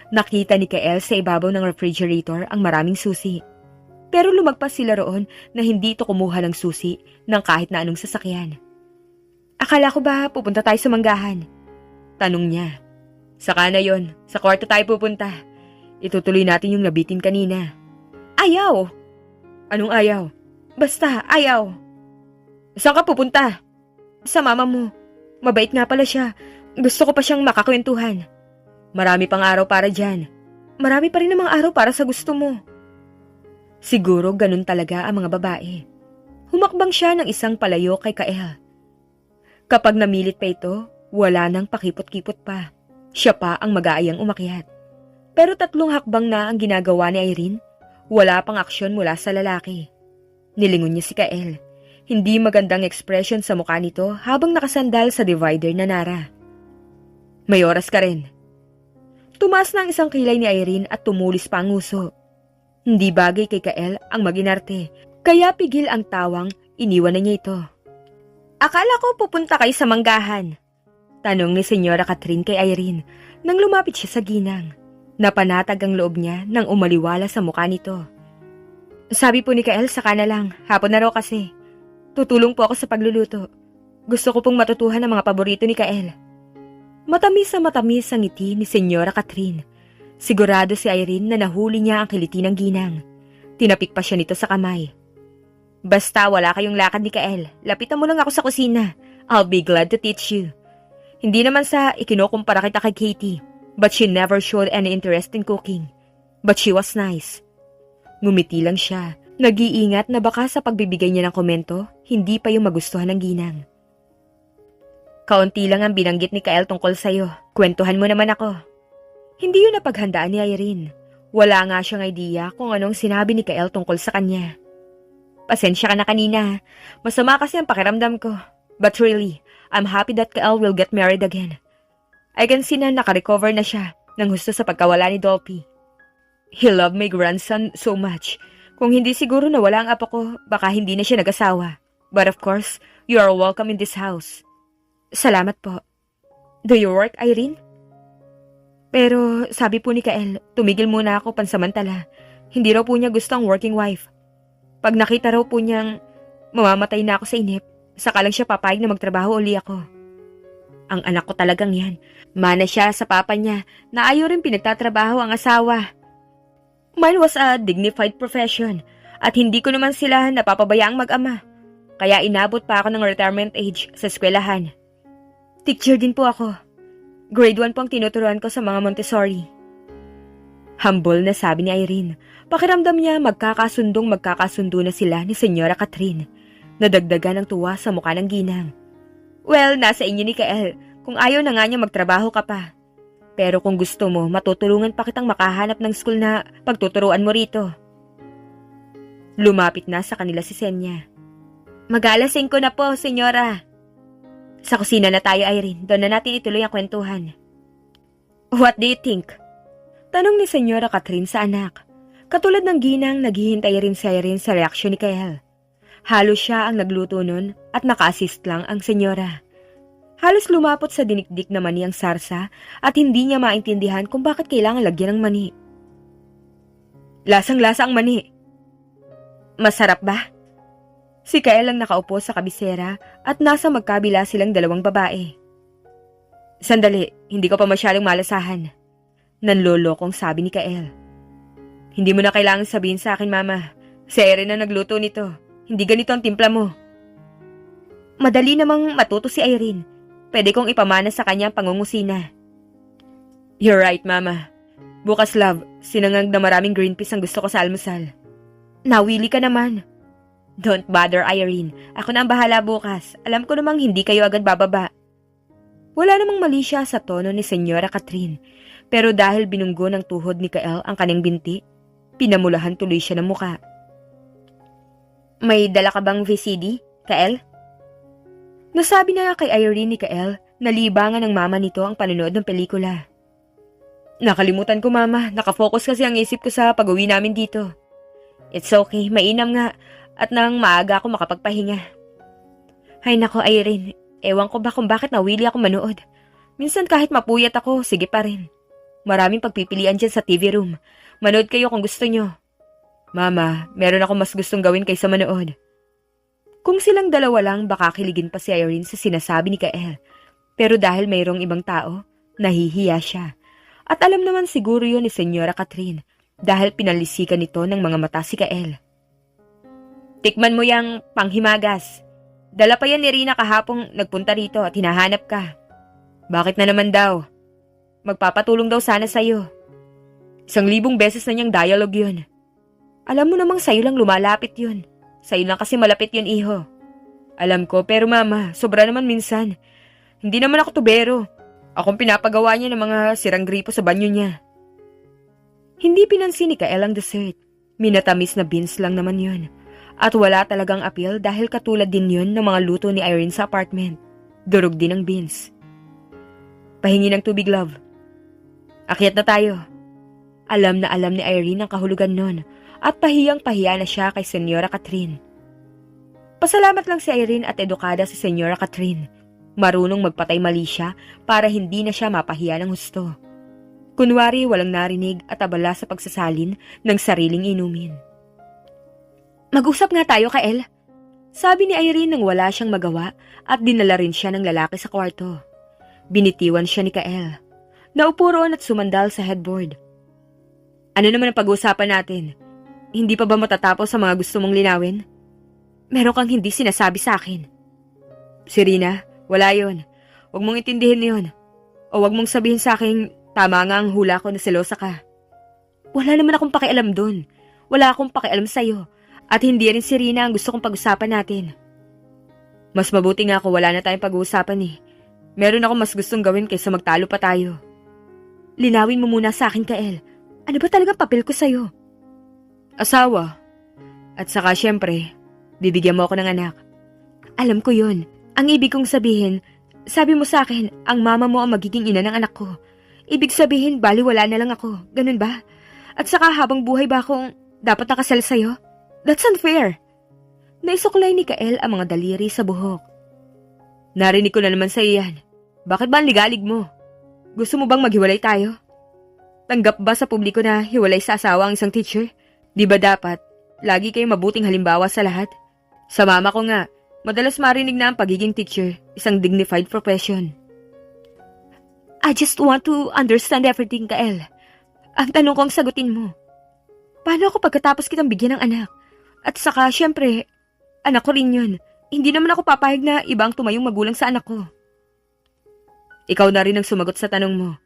Nakita ni Kael sa ibabaw ng refrigerator ang maraming susi. Pero lumagpas sila roon na hindi ito kumuha ng susi ng kahit na anong sasakyan. Akala ko ba pupunta tayo sa manggahan? Tanong niya. Saka na yon, sa kwarto tayo pupunta. Itutuloy natin yung nabitin kanina. Ayaw! Anong ayaw? Basta, ayaw. Saan ka pupunta? Sa mama mo. Mabait nga pala siya. Gusto ko pa siyang makakwentuhan. Marami pang araw para dyan. Marami pa rin namang araw para sa gusto mo. Siguro ganun talaga ang mga babae. Humakbang siya ng isang palayo kay Kael. Kapag namilit pa ito, wala nang pakipot-kipot pa. Siya pa ang mag-aayang umakyat. Pero 3 hakbang na ang ginagawa ni Irene. Wala pang aksyon mula sa lalaki. Nilingon niya si Kael. Hindi magandang ekspresyon sa mukha nito habang nakasandal sa divider na Nara. May oras ka rin. Tumaas na ang isang kilay ni Irene at tumulis pa ang nguso. Hindi bagay kay Kael ang maginarte, kaya pigil ang tawang iniwan na niya ito. Akala ko pupunta kayo sa manggahan. Tanong ni Senyora Catherine kay Irene nang lumapit siya sa ginang. Napanatag ang loob niya nang umaliwala sa mukha nito. Sabi po ni Kael, saka na lang. Hapon na raw kasi. Tutulong po ako sa pagluluto. Gusto ko pong matutuhan ang mga paborito ni Kael. Matamis ang ngiti ni Senyora Catherine. Sigurado si Irene na nahuli niya ang kiliti ng ginang. Tinapik pa siya nito sa kamay. Basta wala kayong lakad ni Kael. Lapitan mo lang ako sa kusina. I'll be glad to teach you. Hindi naman sa ikinokumpara kita kay Katie, but she never showed any interest in cooking. But she was nice. Ngumiti lang siya, nag-iingat na baka sa pagbibigay niya ng komento, hindi pa yung magustuhan ng ginang. Kaunti lang ang binanggit ni Kael tungkol sa'yo. Kwentuhan mo naman ako. Hindi yun napaghandaan ni Irene. Wala nga siyang idea kung anong sinabi ni Kael tungkol sa kanya. Pasensya ka na kanina. Masama kasi ang pakiramdam ko. But really, I'm happy that Kael will get married again. I can see na nakarecover na siya ng husto sa pagkawala ni Dolphy. He loved my grandson so much. Kung hindi siguro na wala ang apo ko, baka hindi na siya nag-asawa. But of course, you are welcome in this house. Salamat po. Do you work, Irene? Pero sabi po ni Kael, tumigil muna ako pansamantala. Hindi raw po niya gusto ang working wife. Pag nakita raw po niyang mamamatay na ako sa inip, saka lang siya papayag na magtrabaho uli ako. Ang anak ko talagang yan. Mana siya sa papa niya na ayaw rin pinagtatrabaho ang asawa. Mine was a dignified profession at hindi ko naman sila napapabayaang mag-ama. Kaya inabot pa ako ng retirement age sa eskwelahan. Teacher din po ako. Grade 1 po ang tinuturuan ko sa mga Montessori. Humble na sabi ni Irene. Pakiramdam niya magkasundo na sila ni Senyora Catherine. Nadagdagan ng tuwa sa mukha ng ginang. Well, nasa inyo ni Kael. Kung ayaw na nga niya magtrabaho ka pa. Pero kung gusto mo, matutulungan pa kitang makahanap ng school na pagtuturuan mo rito. Lumapit na sa kanila si Senya. Mag-alasing ko na po, senyora. Sa kusina na tayo, Irene. Doon na natin ituloy ang kwentuhan. What do you think? Tanong ni Senyora Catherine sa anak. Katulad ng ginang, naghihintay rin si Irene sa reaksyon ni Kael. Halos siya ang nagluto nun at naka-assist lang ang senyora. Halos lumapot sa dinikdik na mani ang sarsa at hindi niya maintindihan kung bakit kailangan lagyan ng mani. Lasang-lasa ang mani. Masarap ba? Si Kael ang nakaupo sa kabisera at nasa magkabila silang dalawang babae. Sandali, hindi ko pa masyadong malasahan. Nanlolokong sabi ni Kael. Hindi mo na kailangan sabihin sa akin, Mama. Si Irene na nagluto nito. Hindi ganito ang timpla mo. Madali namang matuto si Irene. Pwede kong ipamana sa kanya ang pangungusina. You're right, Mama. Bukas, love, sinangag na maraming green peas ang gusto ko sa almusal. Nawili ka naman. Don't bother, Irene. Ako na ang bahala bukas. Alam ko namang hindi kayo agad bababa. Wala namang mali siya sa tono ni Senyora Catherine. Pero dahil binunggo ng tuhod ni Kael ang kanyang binti, pinamulahan tuloy siya ng muka. May dala ka bang VCD, Kael? Nasabi na kay Irene ni Kael na libangan ng mama nito ang panonood ng pelikula. Nakalimutan ko, Mama. Nakafocus kasi ang isip ko sa pag-uwi namin dito. It's okay, mainam nga. At nang maaga ako makapagpahinga. Hay nako, Irene. Ewan ko ba kung bakit nawili ako manood. Minsan kahit mapuyat ako, sige pa rin. Maraming pagpipilian dyan sa TV room. Manood kayo kung gusto nyo. Mama, meron ako mas gustong gawin kaysa manood. Kung silang dalawa lang, baka kiligin pa si Irene sa sinasabi ni Kael. Pero dahil mayroong ibang tao, nahihiya siya. At alam naman siguro yun ni Senyora Catherine dahil pinalisikan nito ng mga mata si Kael. Tikman mo yang panghimagas. Dala pa yan ni Rina kahapong nagpunta rito at hinahanap ka. Bakit na naman daw? Magpapatulong daw sana sa'yo. 1,000 beses na niyang dialogue yun. Alam mo namang sa'yo lang lumalapit yun. Sa'yo lang kasi malapit yun, iho. Alam ko, pero Mama, sobra naman minsan. Hindi naman ako tubero. Akong pinapagawa niya ng mga sirang gripo sa banyo niya. Hindi pinansin ni Kael ang dessert. Minatamis na beans lang naman yun. At wala talagang appeal dahil katulad din yun ng mga luto ni Irene sa apartment. Durog din ang beans. Pahingi ng tubig, love. Akyat na tayo. Alam na alam ni Irene ang kahulugan nun at pahiyang-pahiya na siya kay Senyora Catherine. Pasalamat lang si Irene at edukada si Senyora Catherine. Marunong magpatay mali siya para hindi na siya mapahiya ng husto. Kunwari walang narinig at abala sa pagsasalin ng sariling inumin. Mag-usap nga tayo, Kael. Sabi ni Irene nang wala siyang magawa at dinala rin siya ng lalaki sa kwarto. Binitiwan siya ni Kael. Naupo roon at sumandal sa headboard. Ano naman ang pag-uusapan natin? Hindi pa ba matatapos sa mga gusto mong linawin? Meron kang hindi sinasabi sa akin. Si Rina, wala yon. Huwag mong intindihin yun. O huwag mong sabihin sa akin, tama nga ang hula ko na selosa ka. Wala naman akong pakialam dun. Wala akong pakialam sa'yo. At hindi rin si Rina ang gusto kong pag-usapan natin. Mas mabuti nga kung wala na tayong pag-uusapan eh. Meron ako mas gustong gawin kaysa magtalo pa tayo. Linawin mo muna sa akin, Kael. Ano ba talagang papel ko sa'yo? Asawa. At saka syempre, bibigyan mo ako ng anak. Alam ko yun. Ang ibig kong sabihin, sabi mo sa akin, ang mama mo ang magiging ina ng anak ko. Ibig sabihin, baliwala na lang ako. Ganun ba? At saka habang buhay ba akong dapat nakasal sa'yo? That's unfair. Naisuklay ni Kael ang mga daliri sa buhok. Narinig ko na naman sa iyan. Bakit ba ang ligalig mo? Gusto mo bang maghiwalay tayo? Tanggap ba sa publiko na hiwalay sa asawa ang isang teacher? Di ba dapat, lagi kayong mabuting halimbawa sa lahat? Sa mama ko nga, madalas marinig na ang pagiging teacher, isang dignified profession. I just want to understand everything, Kael. Ang tanong kong sagutin mo. Paano ako pagkatapos kitang bigyan ng anak? At saka, syempre, anak ko rin yun. Hindi naman ako papayag na iba ang tumayong magulang sa anak ko. Ikaw na rin ang sumagot sa tanong mo.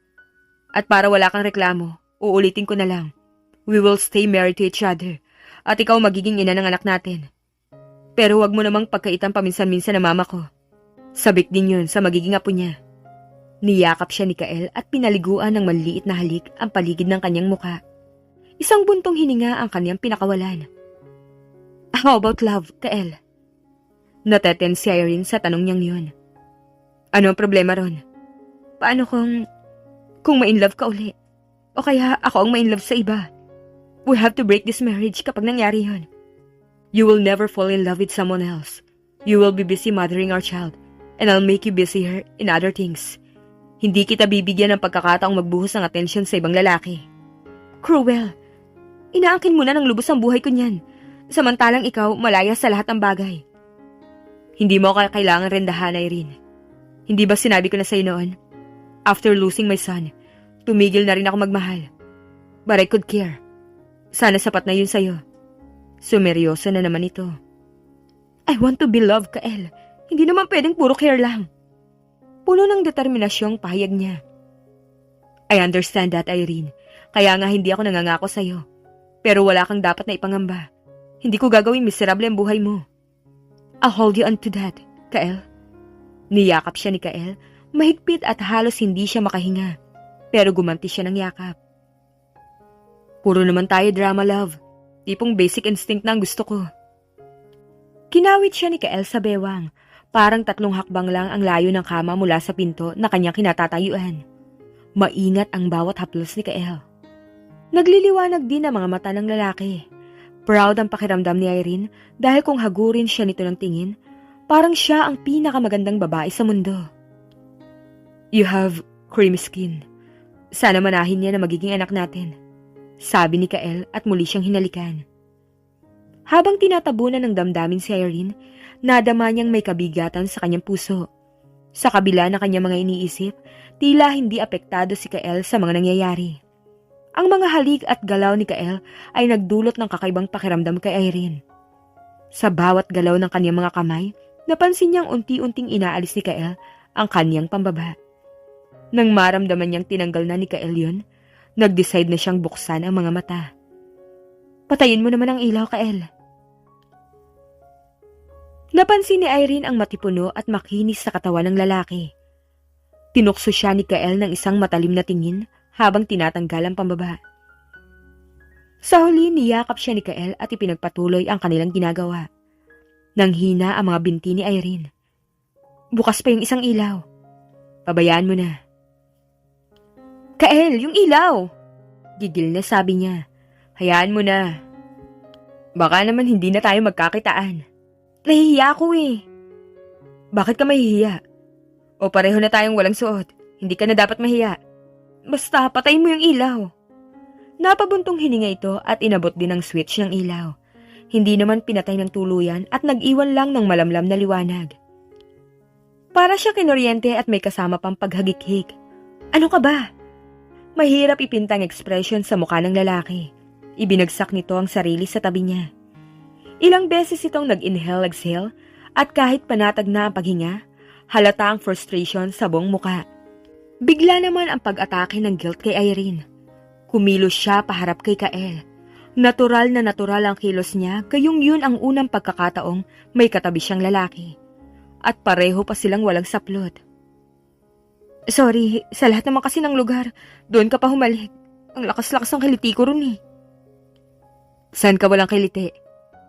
At para wala kang reklamo, uulitin ko na lang. We will stay married to each other. At ikaw magiging ina ng anak natin. Pero huwag mo namang pagkaitan paminsan-minsan na mama ko. Sabik din yun sa magiging apo niya. Niyakap siya ni Kael at pinaliguan ng maliit na halik ang paligid ng kanyang muka. Isang buntong hininga ang kanyang pinakawalan. How about love, Kael? Nateten si Irene sa tanong niyang yun. Ano ang problema ron? Paano kung ma-inlove ka uli? O kaya ako ang ma-inlove sa iba? We have to break this marriage kapag nangyari yun. You will never fall in love with someone else. You will be busy mothering our child, and I'll make you busier in other things. Hindi kita bibigyan ng pagkakataong magbuhos ng atensyon sa ibang lalaki. Cruel! Inaangkin mo na ng lubos ang buhay ko niyan, samantalang ikaw malaya sa lahat ng bagay. Hindi mo kailangan rendahan, Irene. Hindi ba sinabi ko na sa'yo noon? After losing my son, tumigil na rin ako magmahal. But I could care. Sana sapat na yun sa'yo. Sumeryoso na naman ito. I want to be loved, Kael. Hindi naman pwedeng puro care lang. Puno ng determinasyong pahayag niya. I understand that, Irene. Kaya nga hindi ako nangangako sa'yo. Pero wala kang dapat na ipangamba. Hindi ko gagawing miserable ang buhay mo. I'll hold you on to that, Kael. Niyakap siya ni Kael, mahigpit at halos hindi siya makahinga. Pero gumanti siya ng yakap. Puro naman tayo drama, love. Tipong basic instinct na ang gusto ko. Kinawit siya ni Kael sa bewang. Parang 3 hakbang lang ang layo ng kama mula sa pinto na kanyang kinatatayuan. Maingat ang bawat haplos ni Kael. Nagliliwanag din ang mga mata ng lalaki. Proud ang pakiramdam ni Irene dahil kung hagurin siya nito ng tingin, parang siya ang pinakamagandang babae sa mundo. You have creamy skin. Sana manahin niya na magiging anak natin. Sabi ni Kael at muli siyang hinalikan. Habang tinatabunan ng damdamin si Irene, nadama niyang may kabigatan sa kanyang puso. Sa kabila ng kanyang mga iniisip, tila hindi apektado si Kael sa mga nangyayari. Ang mga halik at galaw ni Kael ay nagdulot ng kakaibang pakiramdam kay Irene. Sa bawat galaw ng kanyang mga kamay, napansin niyang unti-unting inaalis ni Kael ang kanyang pambaba. Nang maramdaman niyang tinanggal na ni Kael yun, nag-decide na siyang buksan ang mga mata. Patayin mo naman ang ilaw, Kael. Napansin ni Irene ang matipuno at makinis sa katawan ng lalaki. Tinukso siya ni Kael ng isang matalim na tingin habang tinatanggal ang pambaba. Sa huli, niyakap siya ni Kael at ipinagpatuloy ang kanilang ginagawa. Nanghina ang mga binti ni Irene. Bukas pa yung isang ilaw. Pabayaan mo na. Kael, yung ilaw! Gigil na sabi niya. Hayaan mo na. Baka naman hindi na tayo magkakitaan. Nahihiya ako eh. Bakit ka mahihiya? O pareho na tayong walang suot. Hindi ka na dapat mahiya. Basta patayin mo yung ilaw. Napabuntong hininga ito at inabot din ang switch ng ilaw. Hindi naman pinatay ng tuluyan at nag-iwan lang ng malamlam na liwanag. Para siya kinoryente at may kasama pang paghagik-hik. Ano ka ba? Mahirap ipintang ekspresyon sa mukha ng lalaki. Ibinagsak nito ang sarili sa tabi niya. Ilang beses itong nag-inhale-exhale at kahit panatag na ang paghinga, halata ang frustration sa buong muka. Bigla naman ang pag-atake ng guilt kay Irene. Kumilos siya paharap kay Kael. Natural na natural ang kilos niya, gayong yun ang unang pagkakataong may katabi siyang lalaki. At pareho pa silang walang saplot. Sorry, sa lahat naman kasi ng lugar, doon ka pa humalik. Ang lakas-lakas ng kiliti ko ron eh. Saan ka walang kiliti?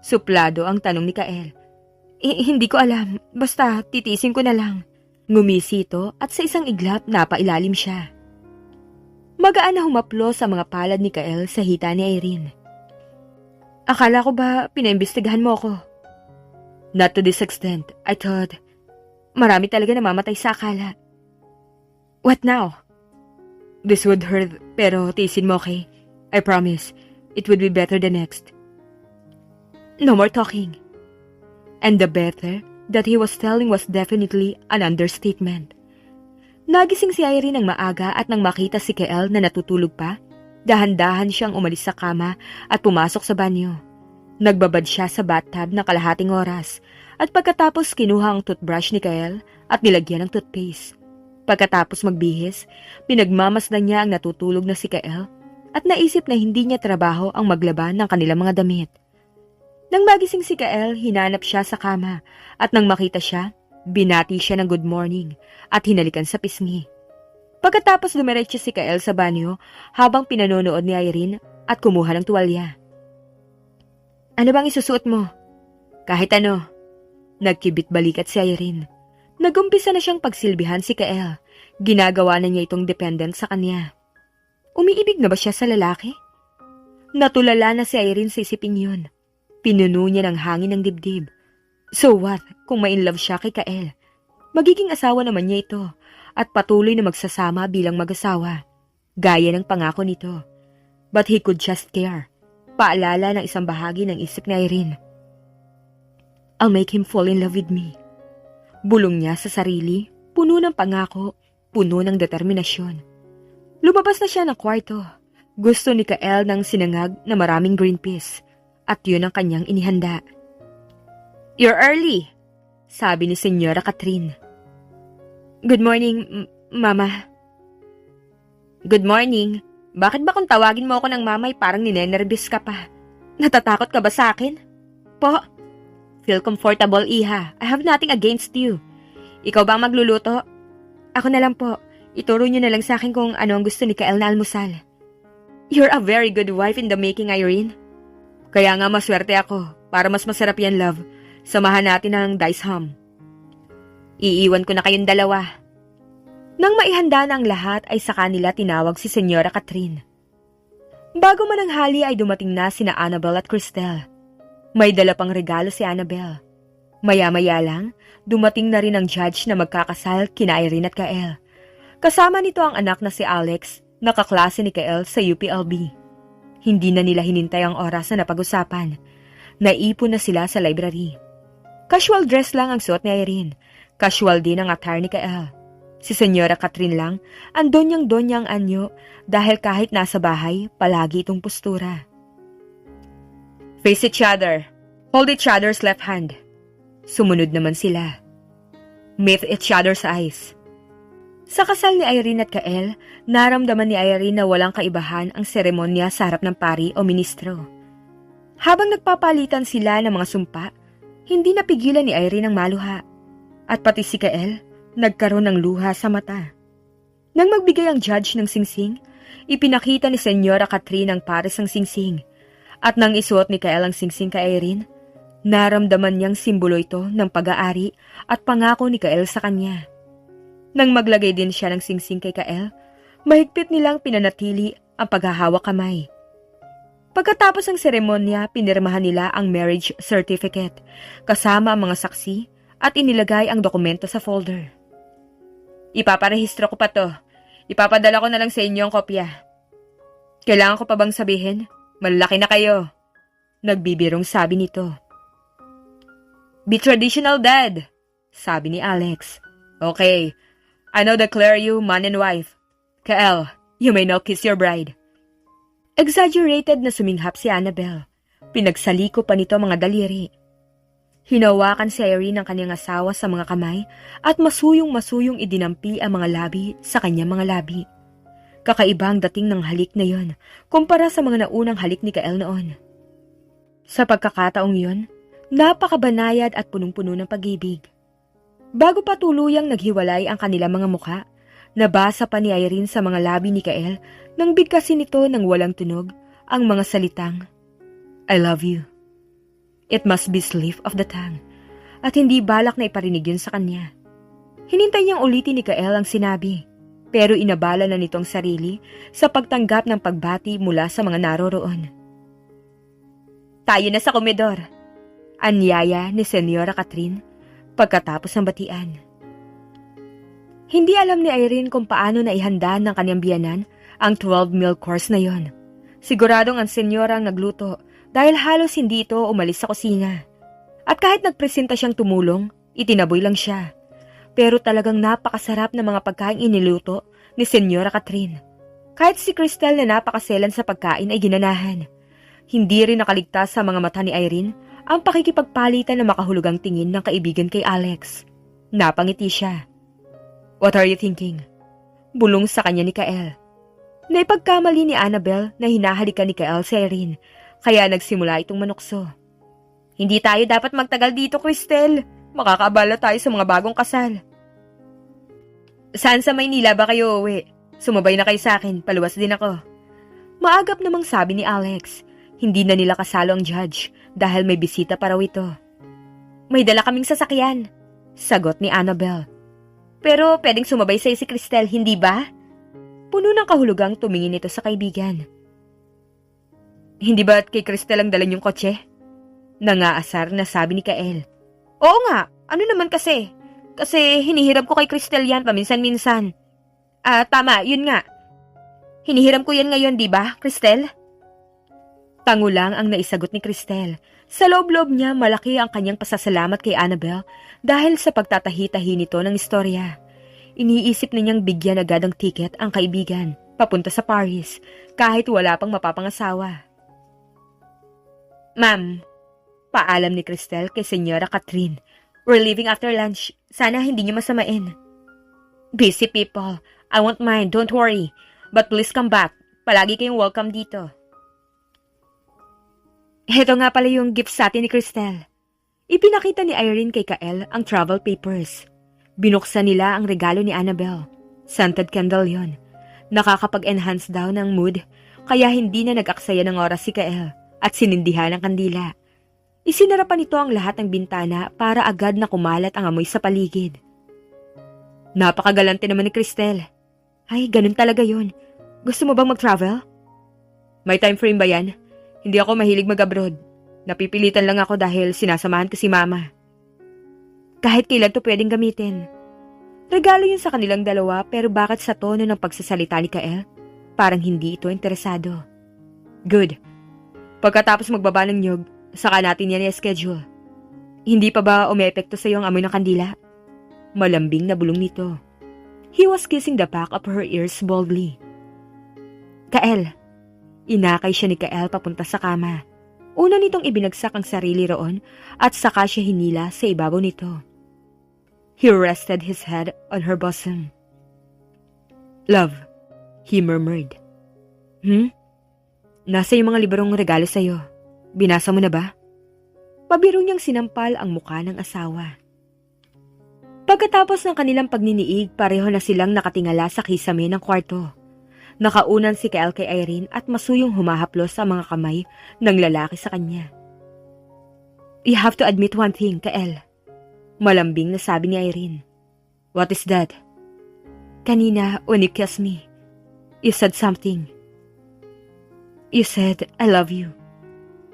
Suplado ang tanong ni Kael. Hindi ko alam, basta titisin ko na lang. Ngumisi ito at sa isang iglap napailalim siya. Magaan na humaplo sa mga palad ni Kael sa hita ni Irene. Akala ko ba pinaimbestigahan mo ako? Not to this extent. I thought, marami talaga namamatay sa akala. What now? This would hurt, pero tiisin mo, okay? I promise, it would be better the next. No more talking. And the better that he was telling was definitely an understatement. Nagising si Irene ng maaga at nang makita si Kael na natutulog pa, dahan-dahan siyang umalis sa kama at pumasok sa banyo. Nagbabad siya sa bathtub ng kalahating oras at pagkatapos kinuha ang toothbrush ni Kael at nilagyan ng toothpaste. Pagkatapos magbihis, pinagmamasdan niya ang natutulog na si Kael at naisip na hindi niya trabaho ang maglaban ng kanilang mga damit. Nang magising si Kael, hinanap siya sa kama at nang makita siya, binati siya ng good morning at hinalikan sa pisngi. Pagkatapos dumiretso si Kael sa banyo habang pinanonood ni Irene at kumuha ng tuwalya. Ano bang isusuot mo? Kahit ano. Nagkibit balikat si Irene. Nagumpisa na siyang pagsilbihan si Kael. Ginagawa na niya itong dependent sa kanya. Umiibig na ba siya sa lalaki? Natulala na si Irene sa isipin yun. Pinuno niya ng hangin ng dibdib. So what kung ma-inlove siya kay Kael? Magiging asawa naman niya ito at patuloy na magsasama bilang mag-asawa. Gaya ng pangako nito. But he could just care. Paalala ng isang bahagi ng isip ni Irene. I'll make him fall in love with me. Bulong niya sa sarili, puno ng pangako, puno ng determinasyon. Lumabas na siya ng kwarto. Gusto ni Kael ng sinangag na maraming green peas at yun ang kanyang inihanda. You're early, sabi ni Senyora Catherine. Good morning, Mama. Good morning. Bakit ba kung tawagin mo ako ng mamay parang ninenervous ka pa? Natatakot ka ba sa akin? Po? Feel comfortable, Iha. I have nothing against you. Ikaw ba ang magluluto? Ako na lang po. Ituro niyo na lang sa akin kung ano ang gusto ni Kael na almusal. You're a very good wife in the making, Irene. Kaya nga maswerte ako. Para mas masarap yan, love. Samahan natin ng dice ham. Iiwan ko na kayong dalawa. Nang maihanda na ang lahat ay sa kanila tinawag si Senyora Catherine. Bago mananghali ay dumating na sina Annabel at Cristel. May dala pang regalo si Annabel. Maya-maya lang, dumating na rin ang judge na magkakasal kina Irene at Kael. Kasama nito ang anak na si Alex, nakaklase ni Kael sa UPLB. Hindi na nila hinintay ang oras na napag-usapan. Naipon na sila sa library. Casual dress lang ang suot ni Irene. Casual din ang attire ni Kael. Si Senyora Catherine lang, ang donyang-donya ang anyo dahil kahit nasa bahay, palagi itong postura. Face each other. Hold each other's left hand. Sumunod naman sila. Meet each other's eyes. Sa kasal ni Irene at Kael, naramdaman ni Irene na walang kaibahan ang seremonya sa harap ng pari o ministro. Habang nagpapalitan sila ng mga sumpa, hindi napigilan ni Irene ang maluha. At pati si Kael, nagkaroon ng luha sa mata. Nang magbigay ang judge ng singsing, ipinakita ni Senyora Catherine ang pares ng singsing. At nang isuot ni Kael ang singsing kay Irene, naramdaman niyang simbolo ito ng pag-aari at pangako ni Kael sa kanya. Nang maglagay din siya ng singsing kay Kael, mahigpit nilang pinanatili ang paghahawak kamay. Pagkatapos ng seremonya, pinirmahan nila ang marriage certificate kasama ang mga saksi at inilagay ang dokumento sa folder. Ipaparehistro ko pa to. Ipapadala ko na lang sa inyo ang kopya. Kailangan ko pa bang sabihin? Malaki na kayo. Nagbibirong sabi nito. Be traditional, Dad, sabi ni Alex. Okay, I now declare you man and wife. Kael, you may now kiss your bride. Exaggerated na suminghap si Annabel. Pinagsaliko pa nito mga daliri. Hinawakan si Irene ng kanyang asawa sa mga kamay at masuyong-masuyong idinampi ang mga labi sa kanyang mga labi. Kakaiba ang dating ng halik na yon kumpara sa mga naunang halik ni Kael noon. Sa pagkakataong yon, napakabanayad at punong-puno ng pag-ibig. Bago pa tuluyang naghiwalay ang kanilang mga mukha, nabasa pa ni Irene sa mga labi ni Kael nang bigkasin nito ng walang tunog ang mga salitang, I love you. It must be slip of the tongue, at hindi balak na iparinig yun sa kanya. Hinintay niyang ulitin ni Kael ang sinabi, pero inabala na nitong sarili sa pagtanggap ng pagbati mula sa mga naroroon. Tayo na sa komedor, anyaya ni Senyora Catherine pagkatapos ng batian. Hindi alam ni Irene kung paano na ihanda ng kanyang biyanan ang 12-meal course na yon. Siguradong ang senyora ang nagluto dahil halos hindi ito umalis sa kusina. At kahit nagpresenta siyang tumulong, itinaboy lang siya. Pero talagang napakasarap na mga pagkain iniluto ni Senyora Catherine. Kahit si Cristel na napakaselan sa pagkain ay ginanahan. Hindi rin nakaligtas sa mga mata ni Irene ang pakikipagpalitan na makahulugang tingin ng kaibigan kay Alex. Napangiti siya. What are you thinking? Bulong sa kanya ni Kael. Naipagkamali ni Annabel na hinahalikan ni Kael si Irene, kaya nagsimula itong manukso. Hindi tayo dapat magtagal dito, Cristel. Makakaabala tayo sa mga bagong kasal. Saan sa Maynila ba kayo uwi? Sumabay na kayo sa akin, paluwas din ako. Maagap namang sabi ni Alex. Hindi na nila kasalo ang judge dahil may bisita pa raw ito. May dala kaming sasakyan, sagot ni Annabel. Pero pwedeng sumabay sa'yo si Cristel, hindi ba? Puno ng kahulugang tumingin ito sa kaibigan. Hindi ba kay Cristel ang dalan yung kotse? Nangaasar na sabi ni Kael. Oo nga, ano naman kasi? Kasi hinihiram ko kay Cristel yan paminsan-minsan. Tama, yun nga. Hinihiram ko yan ngayon, di ba, Cristel? Tango lang ang naisagot ni Cristel. Sa loob-loob niya, malaki ang kanyang pasasalamat kay Annabel dahil sa pagtatahi-tahi nito ng istorya. Iniisip na niyang bigyan agad ng tiket ang kaibigan, papunta sa Paris, kahit wala pang mapapangasawa. Ma'am, paalam ni Cristel kay Senyora Catherine. We're leaving after lunch. Sana hindi niyo masamain. Busy people. I won't mind, don't worry. But please come back. Palagi kayong welcome dito. Heto nga pala yung gift sa atin ni Cristel. Ipinakita ni Irene kay Kael ang travel papers. Binuksan nila ang regalo ni Annabel. Scented candle yon. Nakakapag-enhance daw ng mood, kaya hindi na nag-aksaya ng oras si Kael at sinindihan ang kandila. Isinara pa nito ang lahat ng bintana para agad na kumalat ang amoy sa paligid. Napakagalante naman ni Cristel. Ay, ganun talaga yon. Gusto mo bang mag-travel? May time frame ba yan? Hindi ako mahilig mag-abroad. Napipilitan lang ako dahil sinasamahan ko si Mama. Kahit kailan to pwedeng gamitin. Regalo yun sa kanilang dalawa pero bakit sa tono ng pagsasalita ni Kael? Parang hindi ito interesado. Good. Pagkatapos magbaba ng niyog, saka natin yan i-schedule. Hindi pa ba umepekto sa iyo ang amoy ng kandila? Malambing na bulong nito. He was kissing the back of her ears boldly. Kael. Inakay siya ni Kael papunta sa kama. Una nitong ibinagsak ang sarili roon at saka siya hinila sa ibabaw nito. He rested his head on her bosom. Love, he murmured. Nasa yung mga librong regalo sa'yo. Binasa mo na ba? Pabiro niyang sinampal ang muka ng asawa. Pagkatapos ng kanilang pagniniig, pareho na silang nakatingala sa kisame ng kwarto. Nakaunan si Kael kay Irene at masuyong humahaplos sa mga kamay ng lalaki sa kanya. You have to admit one thing, Kael. Malambing na sabi ni Irene. What is that? Kanina, when you kissed me, you said something. You said, I love you.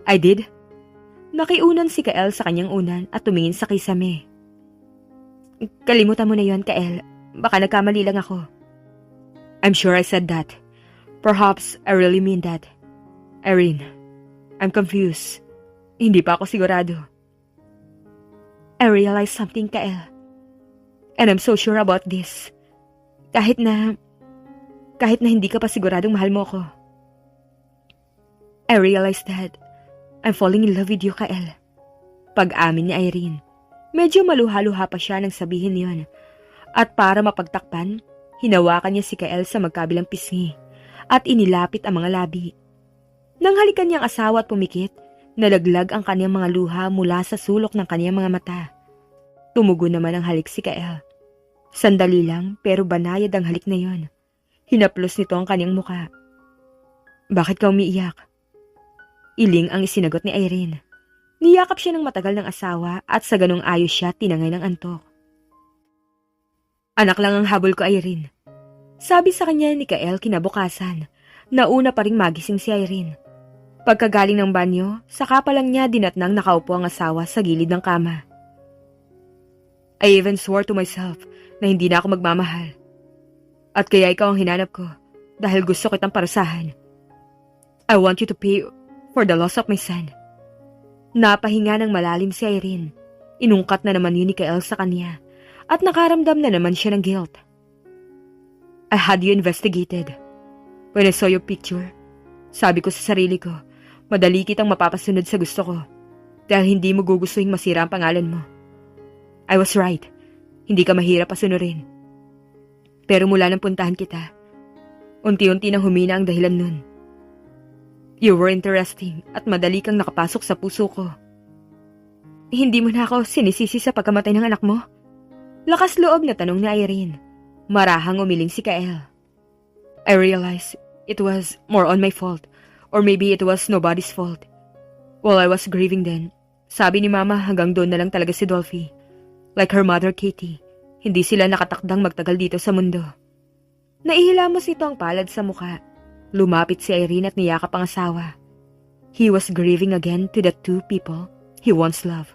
I did? Nakiunan si Kael sa kanyang unan at tumingin sa kisame. Kalimutan mo na yon, Kael. Baka nagkamali lang ako. I'm sure I said that. Perhaps I really mean that. Irene, I'm confused. Hindi pa ako sigurado. I realized something, Kael. And I'm so sure about this. Kahit na hindi ka pa siguradong mahal mo ako. I realized that I'm falling in love with you, Kael. Pag-amin ni Irene. Medyo maluha-luha pa siya nang sabihin yon. At para mapagtakpan, hinawakan niya si Kael sa magkabilang pisngi at inilapit ang mga labi. Nang halikan niyang asawa at pumikit, nalaglag ang kanyang mga luha mula sa sulok ng kanyang mga mata. Tumugo naman ang halik si Kael. Sandali lang pero banayad ang halik na yon. Hinaplos nito ang kanyang muka. Bakit ka umiiyak? Iling ang isinagot ni Irene. Niyakap siya ng matagal ng asawa at sa ganong ayos siya tinangay ng antok. Anak lang ang habol ko, Irene. Sabi sa kanya ni Kael kinabukasan. Nauna pa ring magising si Irene. Pagkagaling ng banyo, saka pa lang niya dinatnang nakaupo ang asawa sa gilid ng kama. I even swore to myself na hindi na ako magmamahal. At kaya ikaw ang hinanap ko dahil gusto kitang parusahan. I want you to pay for the loss of my son. Napahinga ng malalim si Irene. Inungkat na naman yun ni Kael sa kanya. At nakaramdam na naman siya ng guilt. I had you investigated. When I saw your picture, sabi ko sa sarili ko, madali kitang mapapasunod sa gusto ko dahil hindi mo gugustuhin masira ang pangalan mo. I was right. Hindi ka mahirap pasunurin. Pero mula nang puntahan kita, unti-unti nang humina ang dahilan nun. You were interesting at madali kang nakapasok sa puso ko. Hindi mo na ako sinisisi sa pagkamatay ng anak mo? Lakas loob na tanong ni Irene. Marahang umiling si Kael. I realized it was more on my fault, or maybe it was nobody's fault. While I was grieving then, sabi ni Mama hanggang doon na lang talaga si Dolphy. Like her mother Katie, hindi sila nakatakdang magtagal dito sa mundo. Naihilamos ito ang palad sa mukha. Lumapit si Irene at niyakap ang asawa. He was grieving again to the two people he once loved.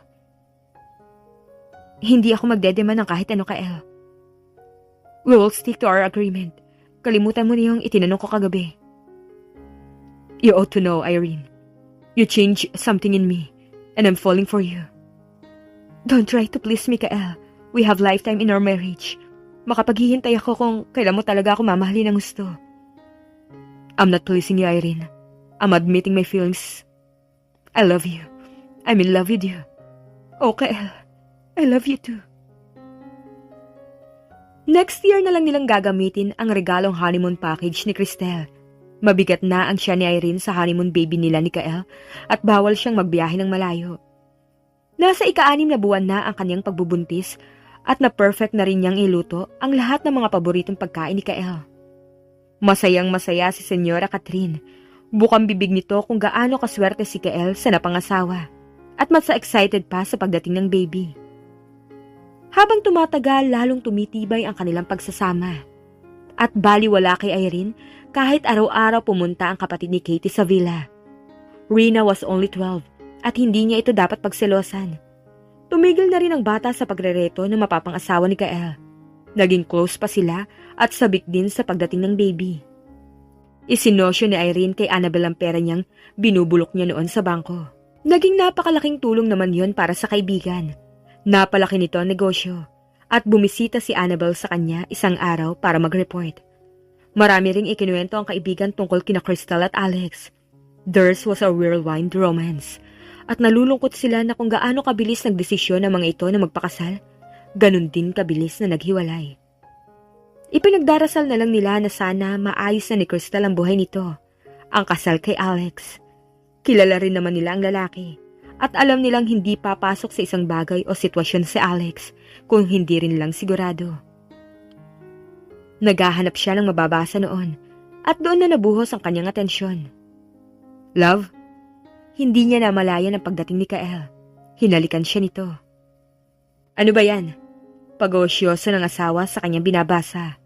Hindi ako magdedemand ng kahit ano, Kael. We will stick to our agreement. Kalimutan mo na yung itinanong ko kagabi. You ought to know, Irene. You changed something in me, and I'm falling for you. Don't try to please me, Kael. We have lifetime in our marriage. Makapaghihintay ako kung kailan mo talaga ako mamahalin ng gusto. I'm not pleasing you, Irene. I'm admitting my feelings. I love you. I'm in love with you. Oh, Kael. I love you too. Next year na lang nilang gagamitin ang regalong honeymoon package ni Cristel. Mabigat na ang siya ni Irene sa honeymoon baby nila ni Kael at bawal siyang magbiyahe ng malayo. Nasa ika-6 na buwan na ang kanyang pagbubuntis at na-perfect na rin niyang iluto ang lahat ng mga paboritong pagkain ni Kael. Masayang masaya si Senyora Catherine. Bukang bibig nito kung gaano kaswerte si Kael sa napangasawa at mas excited pa sa pagdating ng baby. Habang tumatagal, lalong tumitibay ang kanilang pagsasama. At baliwala kay Irene kahit araw-araw pumunta ang kapatid ni Katie sa villa. Rina was only 12 at hindi niya ito dapat pagselosan. Tumigil na rin ang bata sa pagrereto ng mapapangasawa ni Kael. Naging close pa sila at sabik din sa pagdating ng baby. Isinosyo ni Irene kay Annabel ang pera niyang binubulok niya noon sa bangko. Naging napakalaking tulong naman yon para sa kaibigan. Napalaki nito ang negosyo at bumisita si Annabel sa kanya isang araw para mag-report. Marami ring ikinuwento ang kaibigan tungkol kina Cristel at Alex. Theirs was a whirlwind romance at nalulungkot sila na kung gaano kabilis nagdesisyon ng mga ito na magpakasal, ganun din kabilis na naghiwalay. Ipinagdarasal na lang nila na sana maayos na ni Cristel ang buhay nito, ang kasal kay Alex. Kilala rin naman nila ang lalaki. At alam nilang hindi papasok sa isang bagay o sitwasyon si Alex kung hindi rin lang sigurado. Naghahanap siya ng mababasa noon at doon na nabuhos ang kanyang atensyon. Love? Hindi niya namalayan ang pagdating ni Kael. Hinalikan siya nito. Ano ba yan? Pag-oosyoso ng asawa sa kanyang binabasa.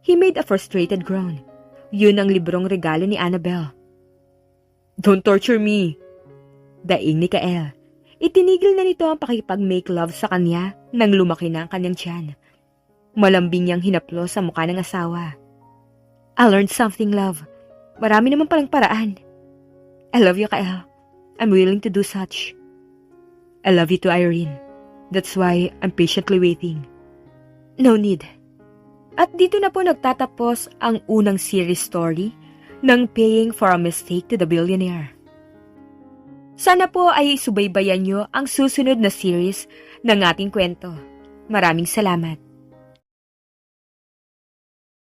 He made a frustrated groan. Yun ang librong regalo ni Annabel. Don't torture me! Daing ni Kael. Itinigil na nito ang pakipag-make love sa kanya nang lumaki na ang kanyang tiyan. Malambing niyang hinaplo sa mukha ng asawa. I learned something, love. Marami naman palang paraan. I love you, Kael. I'm willing to do such. I love you too, Irene. That's why I'm patiently waiting. No need. At dito na po nagtatapos ang unang series story ng Paying for a Mistake to the Billionaire. Sana po ay subaybayan nyo ang susunod na series ng ating kwento. Maraming salamat.